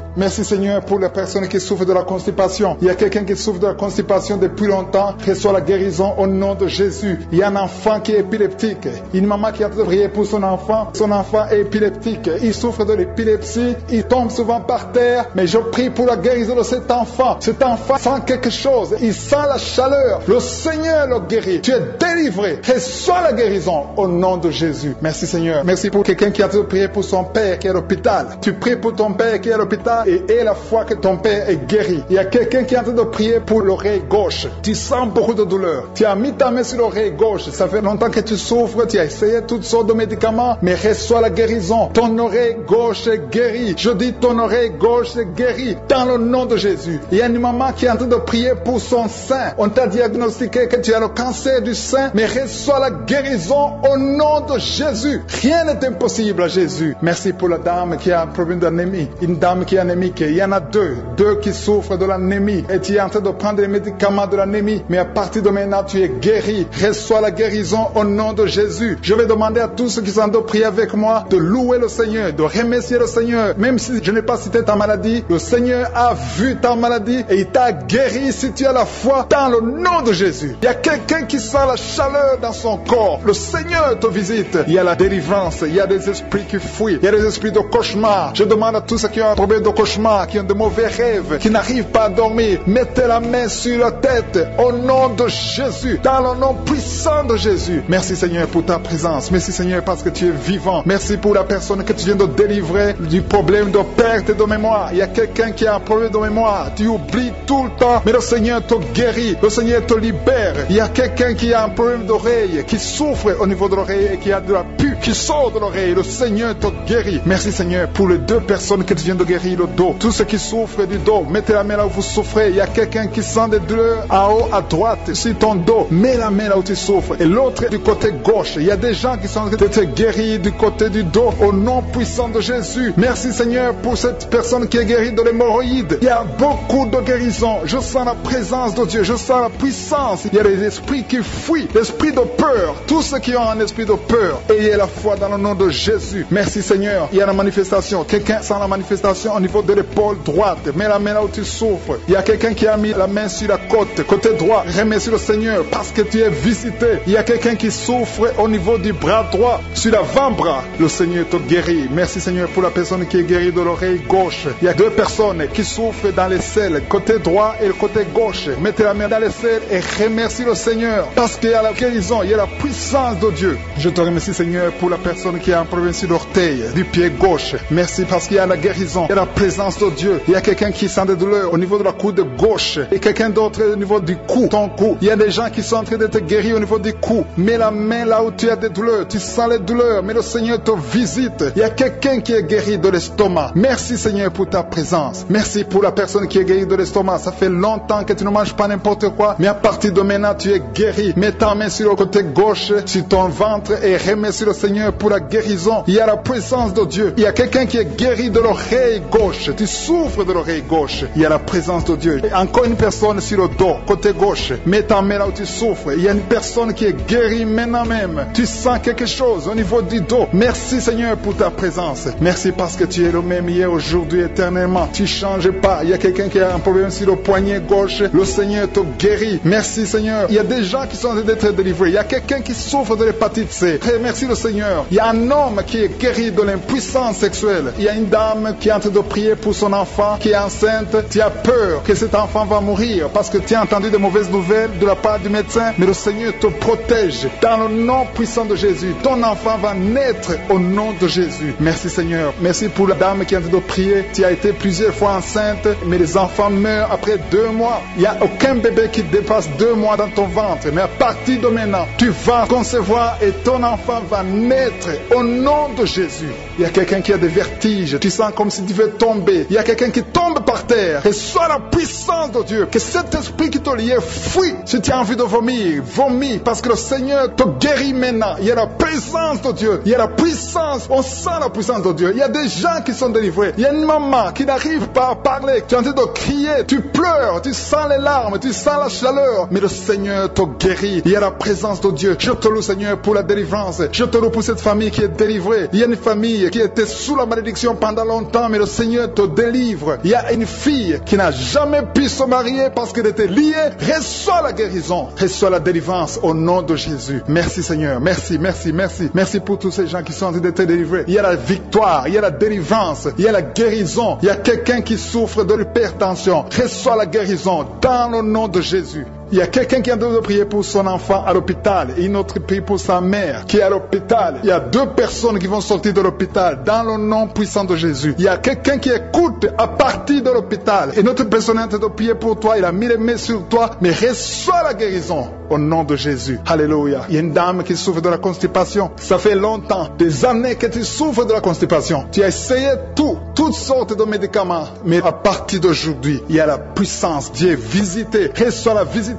Merci Seigneur pour les personnes qui souffrent de la constipation. Il y a quelqu'un qui souffre de la constipation depuis longtemps. Reçois la guérison au nom de Jésus. Il y a un enfant qui est épileptique. Une maman qui a prié pour son enfant. Son enfant est épileptique. Il souffre de l'épilepsie. Il tombe souvent par terre. Mais je prie pour la guérison de cet enfant. Cet enfant sent quelque chose. Il sent la chaleur. Le Seigneur le guérit. Tu es délivré. Reçois la guérison au nom de Jésus. Merci Seigneur. Merci pour quelqu'un qui a prié pour son père qui est à l'hôpital. Tu pries pour ton père qui est à l'hôpital et aie la foi que ton père est guéri. Il y a quelqu'un qui est en train de prier pour l'oreille gauche. Tu sens beaucoup de douleur. Tu as mis ta main sur l'oreille gauche. Ça fait longtemps que tu souffres. Tu as essayé toutes sortes de médicaments, mais reçois la guérison. Ton oreille gauche est guérie. Je dis ton oreille gauche est guérie dans le nom de Jésus. Il y a une maman qui est en train de prier pour son sein. On t'a diagnostiqué que tu as le cancer du sein, mais reçois la guérison au nom de Jésus. Rien n'est impossible à Jésus. Merci pour la dame qui a un problème d'anémie. Une dame qui est anémique. Il y en a deux qui souffrent de l'anémie. Et tu es en train de prendre les médicaments de l'anémie. Mais à partir de maintenant, tu es guéri. Reçois la guérison au nom de Jésus. Je vais demander à tous ceux qui sont en train de prier avec moi de louer le Seigneur, de remercier le Seigneur. Même si je n'ai pas cité ta maladie, le Seigneur a vu ta maladie et il t'a guéri si tu as la foi dans le nom de Jésus. Il y a quelqu'un qui sent la chaleur dans son corps. Le Seigneur te visite. Il y a la délivrance. Il y a des esprits qui fuient. Il y a des esprits de cauchemar. Je demande à tous ceux qui ont un problème de cauchemar, qui ont de mauvais rêves, qui n'arrivent pas à dormir, mettez la main sur la tête au nom de Jésus, dans le nom puissant de Jésus. Merci Seigneur pour ta présence. Merci Seigneur parce que tu es vivant. Merci pour la personne que tu viens de délivrer du problème de perte de mémoire. Il y a quelqu'un qui a un problème de mémoire. Tu oublies tout le temps, mais le Seigneur te guérit. Le Seigneur te libère. Il y a quelqu'un qui a un problème d'oreille, qui souffre au niveau de l'oreille et qui a de la pus qui sort de l'oreille. Le Seigneur te guérit. Merci Seigneur pour les deux personnes que tu viens de guérir le dos. Tous ceux qui souffrent du dos, mettez la main là où vous souffrez. Il y a quelqu'un qui sent des douleurs en haut à droite sur ton dos. Mets la main là où tu souffres. Et l'autre du côté gauche. Il y a des gens qui sont en train de te guérir du côté du dos au nom puissant de Jésus. Merci Seigneur pour cette personne qui est guérie de l'hémorroïde. Il y a beaucoup de guérison. Je sens la présence de Dieu. Je sens la puissance. Il y a des esprits qui fuient. L'esprit de peur. Tous ceux qui ont un esprit de peur, ayez la foi dans le nom de Jésus. Merci Seigneur. Il y a la manifestation. Quelqu'un sent la manifestation au niveau de l'épaule droite. Mets la main là où tu souffres. Il y a quelqu'un qui a mis la main sur la côte, côté droit. Remercie le Seigneur parce que tu es visité. Il y a quelqu'un qui souffre au niveau du bras droit, sur l'avant-bras. Le Seigneur te guérit. Merci Seigneur pour la personne qui est guérie de l'oreille gauche. Il y a deux personnes qui souffrent dans les selles, côté droit et le côté gauche. Mettez la main dans les selles et remercie le Seigneur parce qu'il y a la guérison, il y a la puissance de Dieu. Je te remercie Seigneur pour la personne qui a un problème sur l'orteil du pied gauche. Merci parce qu'il y a la guérison, il y a la présence de Dieu. Il y a y a quelqu'un qui sent des douleurs au niveau de la coude gauche et quelqu'un d'autre au niveau du cou, ton cou. Il y a des gens qui sont en train d'être guéris au niveau du cou. Mets la main là où tu as des douleurs. Tu sens les douleurs, mais le Seigneur te visite. Il y a quelqu'un qui est guéri de l'estomac. Merci Seigneur pour ta présence. Merci pour la personne qui est guérie de l'estomac. Ça fait longtemps que tu ne manges pas n'importe quoi, mais à partir de maintenant tu es guéri. Mets ta main sur le côté gauche, sur ton ventre et remercie le Seigneur pour la guérison. Il y a la présence de Dieu. Il y a quelqu'un qui est guéri de l'oreille gauche. Tu souffres de l'oreille gauche. Il y a la présence de Dieu. Et encore une personne sur le dos, côté gauche. Mets ta main là où tu souffres. Il y a une personne qui est guérie maintenant même. Tu sens quelque chose au niveau du dos. Merci Seigneur pour ta présence. Merci parce que tu es le même hier, aujourd'hui, éternellement. Tu ne changes pas. Il y a quelqu'un qui a un problème sur le poignet gauche. Le Seigneur te guérit. Merci Seigneur. Il y a des gens qui sont en train d'être délivrés. Il y a quelqu'un qui souffre de l'hépatite C. Merci le Seigneur. Il y a un homme qui est guéri de l'impuissance sexuelle. Il y a une dame qui est en train de prier pour son enfant qui est enceinte. Tu as peur que cet enfant va mourir parce que tu as entendu de mauvaises nouvelles de la part du médecin. Mais le Seigneur te protège. Dans le nom puissant de Jésus, ton enfant va naître au nom de Jésus. Merci Seigneur. Merci pour la dame qui est en train de prier. Tu as été plusieurs fois enceinte, mais les enfants meurent après 2 mois. Il n'y a aucun bébé qui dépasse 2 mois dans ton ventre. Mais à partir de maintenant, tu vas concevoir et ton enfant va naître au nom de Jésus. Il y a quelqu'un qui a des vertiges. Tu sens comme si tu veux tomber. Il y a quelqu'un qui tombe par terre. Reçois la puissance de Dieu. Que cet esprit qui te lie fuit. Si tu as envie de vomir, vomis. Parce que le Seigneur te guérit maintenant. Il y a la présence de Dieu. Il y a la puissance. On sent la puissance de Dieu. Il y a des gens qui sont délivrés. Il y a une maman qui n'arrive pas à parler. Tu es en train de crier. Tu pleures. Tu sens les larmes. Tu sens la chaleur. Mais le Seigneur te guérit. Il y a la présence de Dieu. Je te loue Seigneur pour la délivrance. Je te loue pour cette famille qui est délivrée. Il y a une famille qui était sous la malédiction pendant longtemps. Mais le Seigneur te délivre. Il y a une fille qui n'a jamais pu se marier parce qu'elle était liée. Reçois la guérison. Reçois la délivrance au nom de Jésus. Merci Seigneur. Merci, merci, merci. Merci pour tous ces gens qui sont en train d'être délivrés. Il y a la victoire. Il y a la délivrance. Il y a la guérison. Il y a quelqu'un qui souffre de l'hypertension. Reçois la guérison dans le nom de Jésus. Il y a quelqu'un qui est en train de prier pour son enfant à l'hôpital et une autre prie pour sa mère qui est à l'hôpital. Il y a 2 personnes qui vont sortir de l'hôpital dans le nom puissant de Jésus. Il y a quelqu'un qui écoute à partir de l'hôpital et notre personne est en train de prier pour toi. Il a mis les mains sur toi, mais reçois la guérison au nom de Jésus. Alléluia. Il y a une dame qui souffre de la constipation. Ça fait longtemps, des années que tu souffres de la constipation. Tu as essayé toutes sortes de médicaments, mais à partir d'aujourd'hui, il y a la puissance. Dieu est visité. Reçois la visitation.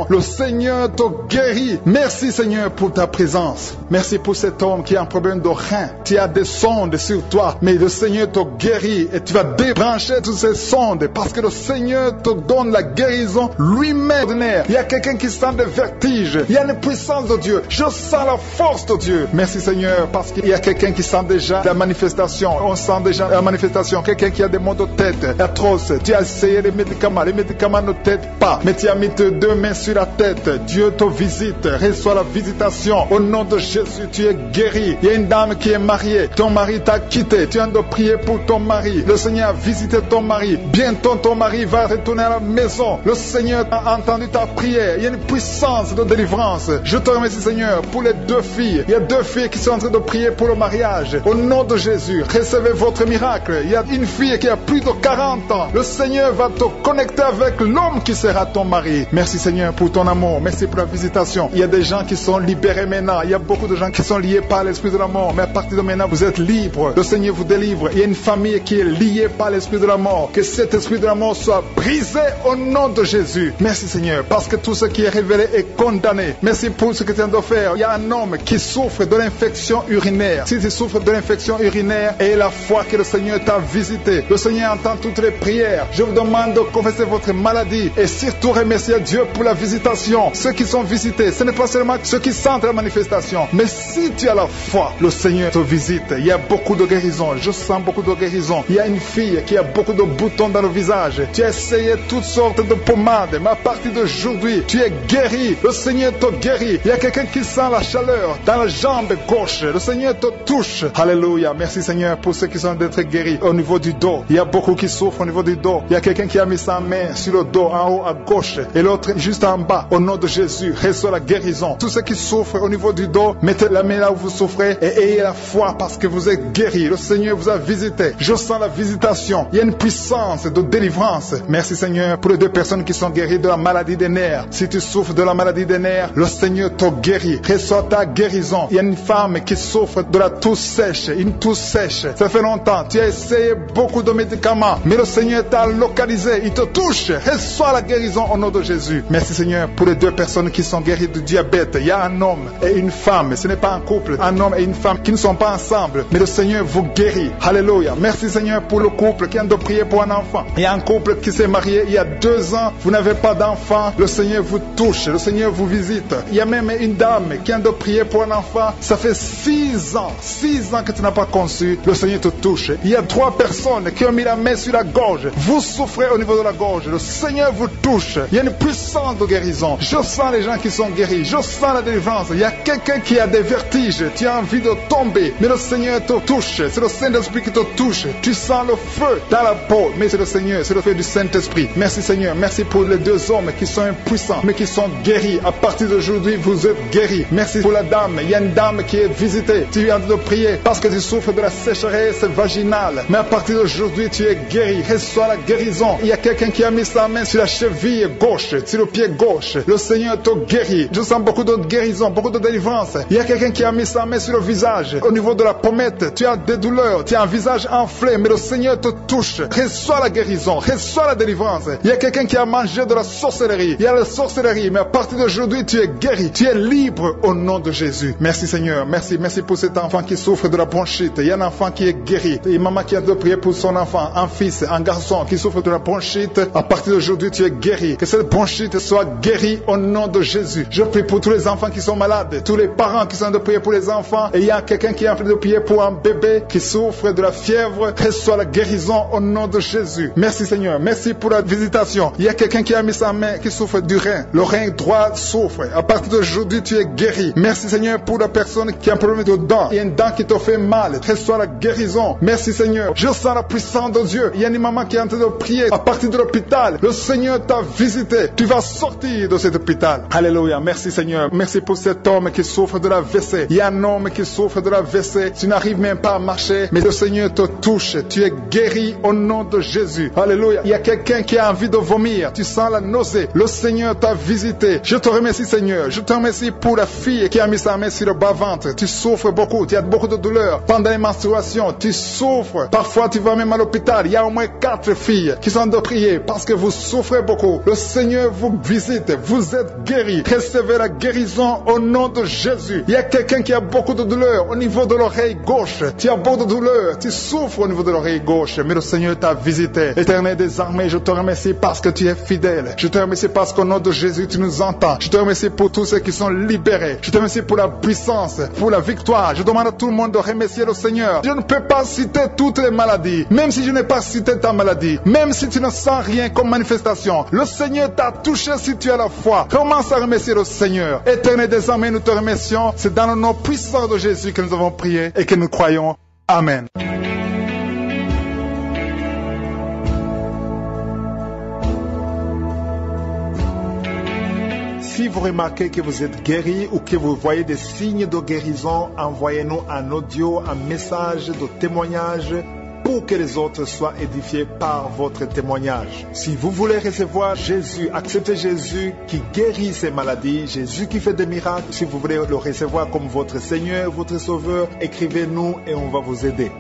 Le Seigneur te guérit. Merci Seigneur pour ta présence. Merci pour cet homme qui a un problème de rein. Tu as des sondes sur toi, mais le Seigneur te guérit et tu vas débrancher toutes ces sondes parce que le Seigneur te donne la guérison lui-même. Il y a quelqu'un qui sent des vertiges. Il y a une puissance de Dieu. Je sens la force de Dieu. Merci Seigneur parce qu'il y a quelqu'un qui sent déjà la manifestation. On sent déjà la manifestation. Quelqu'un qui a des maux de tête atroces. Tu as essayé les médicaments. Les médicaments ne t'aident pas, mais tu as mis tes 2 mains sur la tête. Dieu te visite. Reçois la visitation. Au nom de Jésus, tu es guéri. Il y a une dame qui est mariée. Ton mari t'a quitté. Tu viens de prier pour ton mari. Le Seigneur a visité ton mari. Bientôt, ton mari va retourner à la maison. Le Seigneur a entendu ta prière. Il y a une puissance de délivrance. Je te remercie, Seigneur, pour les 2 filles. Il y a 2 filles qui sont en train de prier pour le mariage. Au nom de Jésus, recevez votre miracle. Il y a une fille qui a plus de 40 ans. Le Seigneur va te connecter avec l'homme qui sera ton mari. Merci, Seigneur, pour ton amour. Merci pour la visitation. Il y a des gens qui sont libérés maintenant. Il y a beaucoup de gens qui sont liés par l'esprit de la mort. Mais à partir de maintenant, vous êtes libres. Le Seigneur vous délivre. Il y a une famille qui est liée par l'esprit de la mort. Que cet esprit de la mort soit brisé au nom de Jésus. Merci, Seigneur, parce que tout ce qui est révélé est condamné. Merci pour ce que tu viens de faire. Il y a un homme qui souffre de l'infection urinaire. Si tu souffres de l'infection urinaire, et la foi que le Seigneur t'a visité. Le Seigneur entend toutes les prières. Je vous demande de confesser votre maladie et surtout remercier Dieu pour la visitation. Ceux qui sont visités, ce n'est pas seulement ceux qui sentent la manifestation, mais si tu as la foi, le Seigneur te visite. Il y a beaucoup de guérison. Je sens beaucoup de guérison. Il y a une fille qui a beaucoup de boutons dans le visage. Tu as essayé toutes sortes de pommades, mais à partir d'aujourd'hui, tu es guéri guérit. Le Seigneur te guérit. Il y a quelqu'un qui sent la chaleur dans la jambe gauche. Le Seigneur te touche. Alléluia. Merci Seigneur pour ceux qui sont d'être guéris au niveau du dos. Il y a beaucoup qui souffrent au niveau du dos. Il y a quelqu'un qui a mis sa main sur le dos en haut à gauche et l'autre juste en bas. Au nom de Jésus, reçois la guérison. Tous ceux qui souffrent au niveau du dos, mettez la main là où vous souffrez et ayez la foi parce que vous êtes guéris. Le Seigneur vous a visité. Je sens la visitation. Il y a une puissance de délivrance. Merci Seigneur pour les 2 personnes qui sont guéries de la maladie des nerfs. Si tu souffres de la maladie des nerfs, le Seigneur te guérit. Reçois ta guérison. Il y a une femme qui souffre de la toux sèche. Une toux sèche. Ça fait longtemps. Tu as essayé beaucoup de médicaments, mais le Seigneur t'a localisé. Il te touche. Reçois la guérison au nom de Jésus. Merci Seigneur pour les 2 personnes qui sont guéries du diabète. Il y a un homme et une femme. Ce n'est pas un couple. Un homme et une femme qui ne sont pas ensemble, mais le Seigneur vous guérit. Alléluia. Merci Seigneur pour le couple qui vient de prier pour un enfant. Il y a un couple qui s'est marié il y a 2 ans. Vous n'avez pas d'enfant. Le Seigneur vous touche. Le Seigneur vous visite. Il y a même une dame qui vient de prier pour un enfant. Ça fait 6 ans. 6 ans que tu n'as pas conçu. Le Seigneur te touche. Il y a 3 personnes qui ont mis la main sur la gorge. Vous souffrez au niveau de la gorge. Le Seigneur vous touche. Il y a une puissance de guérison. Je sens les gens qui sont guéris. Je sens la délivrance. Il y a quelqu'un qui a des vertiges. Tu as envie de tomber. Mais le Seigneur te touche. C'est le Saint-Esprit qui te touche. Tu sens le feu dans la peau. Mais c'est le Seigneur. C'est le feu du Saint-Esprit. Merci Seigneur. Merci pour les 2 hommes qui sont impuissants, mais qui sont guéris. À partir d'aujourd'hui, vous êtes guéris. Merci pour la dame. Il y a une dame qui est visitée. Tu viens de prier parce que tu souffres de la sécheresse vaginale. Mais à partir d'aujourd'hui, tu es guéri. Reçois la guérison. Il y a quelqu'un qui a mis sa main sur la cheville gauche, sur le pied gauche. Le Seigneur te guérit. Je sens beaucoup de guérison, beaucoup de délivrance. Il y a quelqu'un qui a mis sa main sur le visage. Au niveau de la pommette, tu as des douleurs. Tu as un visage enflé, mais le Seigneur te touche. Reçois la guérison. Reçois la délivrance. Il y a quelqu'un qui a mangé de la sorcellerie. Il y a la sorcellerie, mais à partir d'aujourd'hui, tu es guéri. Tu es libre au nom de Jésus. Merci Seigneur. Merci. Merci pour cet enfant qui souffre de la bronchite. Il y a un enfant qui est guéri. Et maman qui a de prier pour son enfant, un fils, un garçon qui souffre de la bronchite. À partir d'aujourd'hui, tu es guéri. Que cette bronchite soit guérie au nom de Jésus. Je prie pour tous les enfants qui sont malades, tous les parents qui sont de prier pour les enfants. Et il y a quelqu'un qui est en train de prier pour un bébé qui souffre de la fièvre. Reçois la guérison au nom de Jésus. Merci Seigneur. Merci pour la visitation. Il y a quelqu'un qui a mis sa main qui souffre du rein. Le rein droit souffre. À partir d'aujourd'hui, tu es guéri. Merci Seigneur pour la personne qui a un problème de dents. Il y a une dent qui te fait mal. Reçois la guérison. Merci Seigneur. Je sens la puissance de Dieu. Il y a une maman qui est en train de prier à partir de l'hôpital. Le Seigneur t'a visité. Tu vas sortir de cet hôpital. Alléluia. Merci Seigneur. Merci pour cet homme qui souffre de la WC. Il y a un homme qui souffre de la WC. Tu n'arrives même pas à marcher, mais le Seigneur te touche. Tu es guéri au nom de Jésus. Alléluia. Il y a quelqu'un qui a envie de vomir. Tu sens la nausée. Le Seigneur t'a visité. Je te remercie Seigneur. Je te remercie pour la fille qui a mis sa main sur le bas-ventre. Tu souffres beaucoup. Tu as beaucoup de douleurs pendant les menstruations. Tu souffres. Parfois tu vas même à l'hôpital. Il y a au moins 4 filles qui sont de prier parce que vous souffrez beaucoup. Le Seigneur vous visite. Vous êtes guéris. Recevez la guérison au nom de Jésus. Il y a quelqu'un qui a beaucoup de douleurs au niveau de l'oreille gauche. Tu as beaucoup de douleurs. Tu souffres au niveau de l'oreille gauche. Mais le Seigneur t'a visité. Éternel des armées, je te remercie parce que tu es fidèle. Je te remercie parce qu'au nom de Jésus, tu nous entends. Je te remercie pour tous ceux qui sont libérés. Je te remercie pour la puissance, pour la victoire. Je demande à tout le monde de remercier le Seigneur. Je ne peux pas citer toutes les maladies. Même si je n'ai pas cité ta maladie. Même si tu ne sens rien comme manifestation. Le Seigneur t'a touché si tu as la foi. Commence à remercier le Seigneur. Éternel des armées, nous te remercions. C'est dans le nom puissant de Jésus que nous avons prié et que nous croyons. Amen. Si vous remarquez que vous êtes guéri ou que vous voyez des signes de guérison, envoyez-nous un audio, un message de témoignage pour que les autres soient édifiés par votre témoignage. Si vous voulez recevoir Jésus, accepter Jésus qui guérit ces maladies, Jésus qui fait des miracles, si vous voulez le recevoir comme votre Seigneur, votre Sauveur, écrivez-nous et on va vous aider.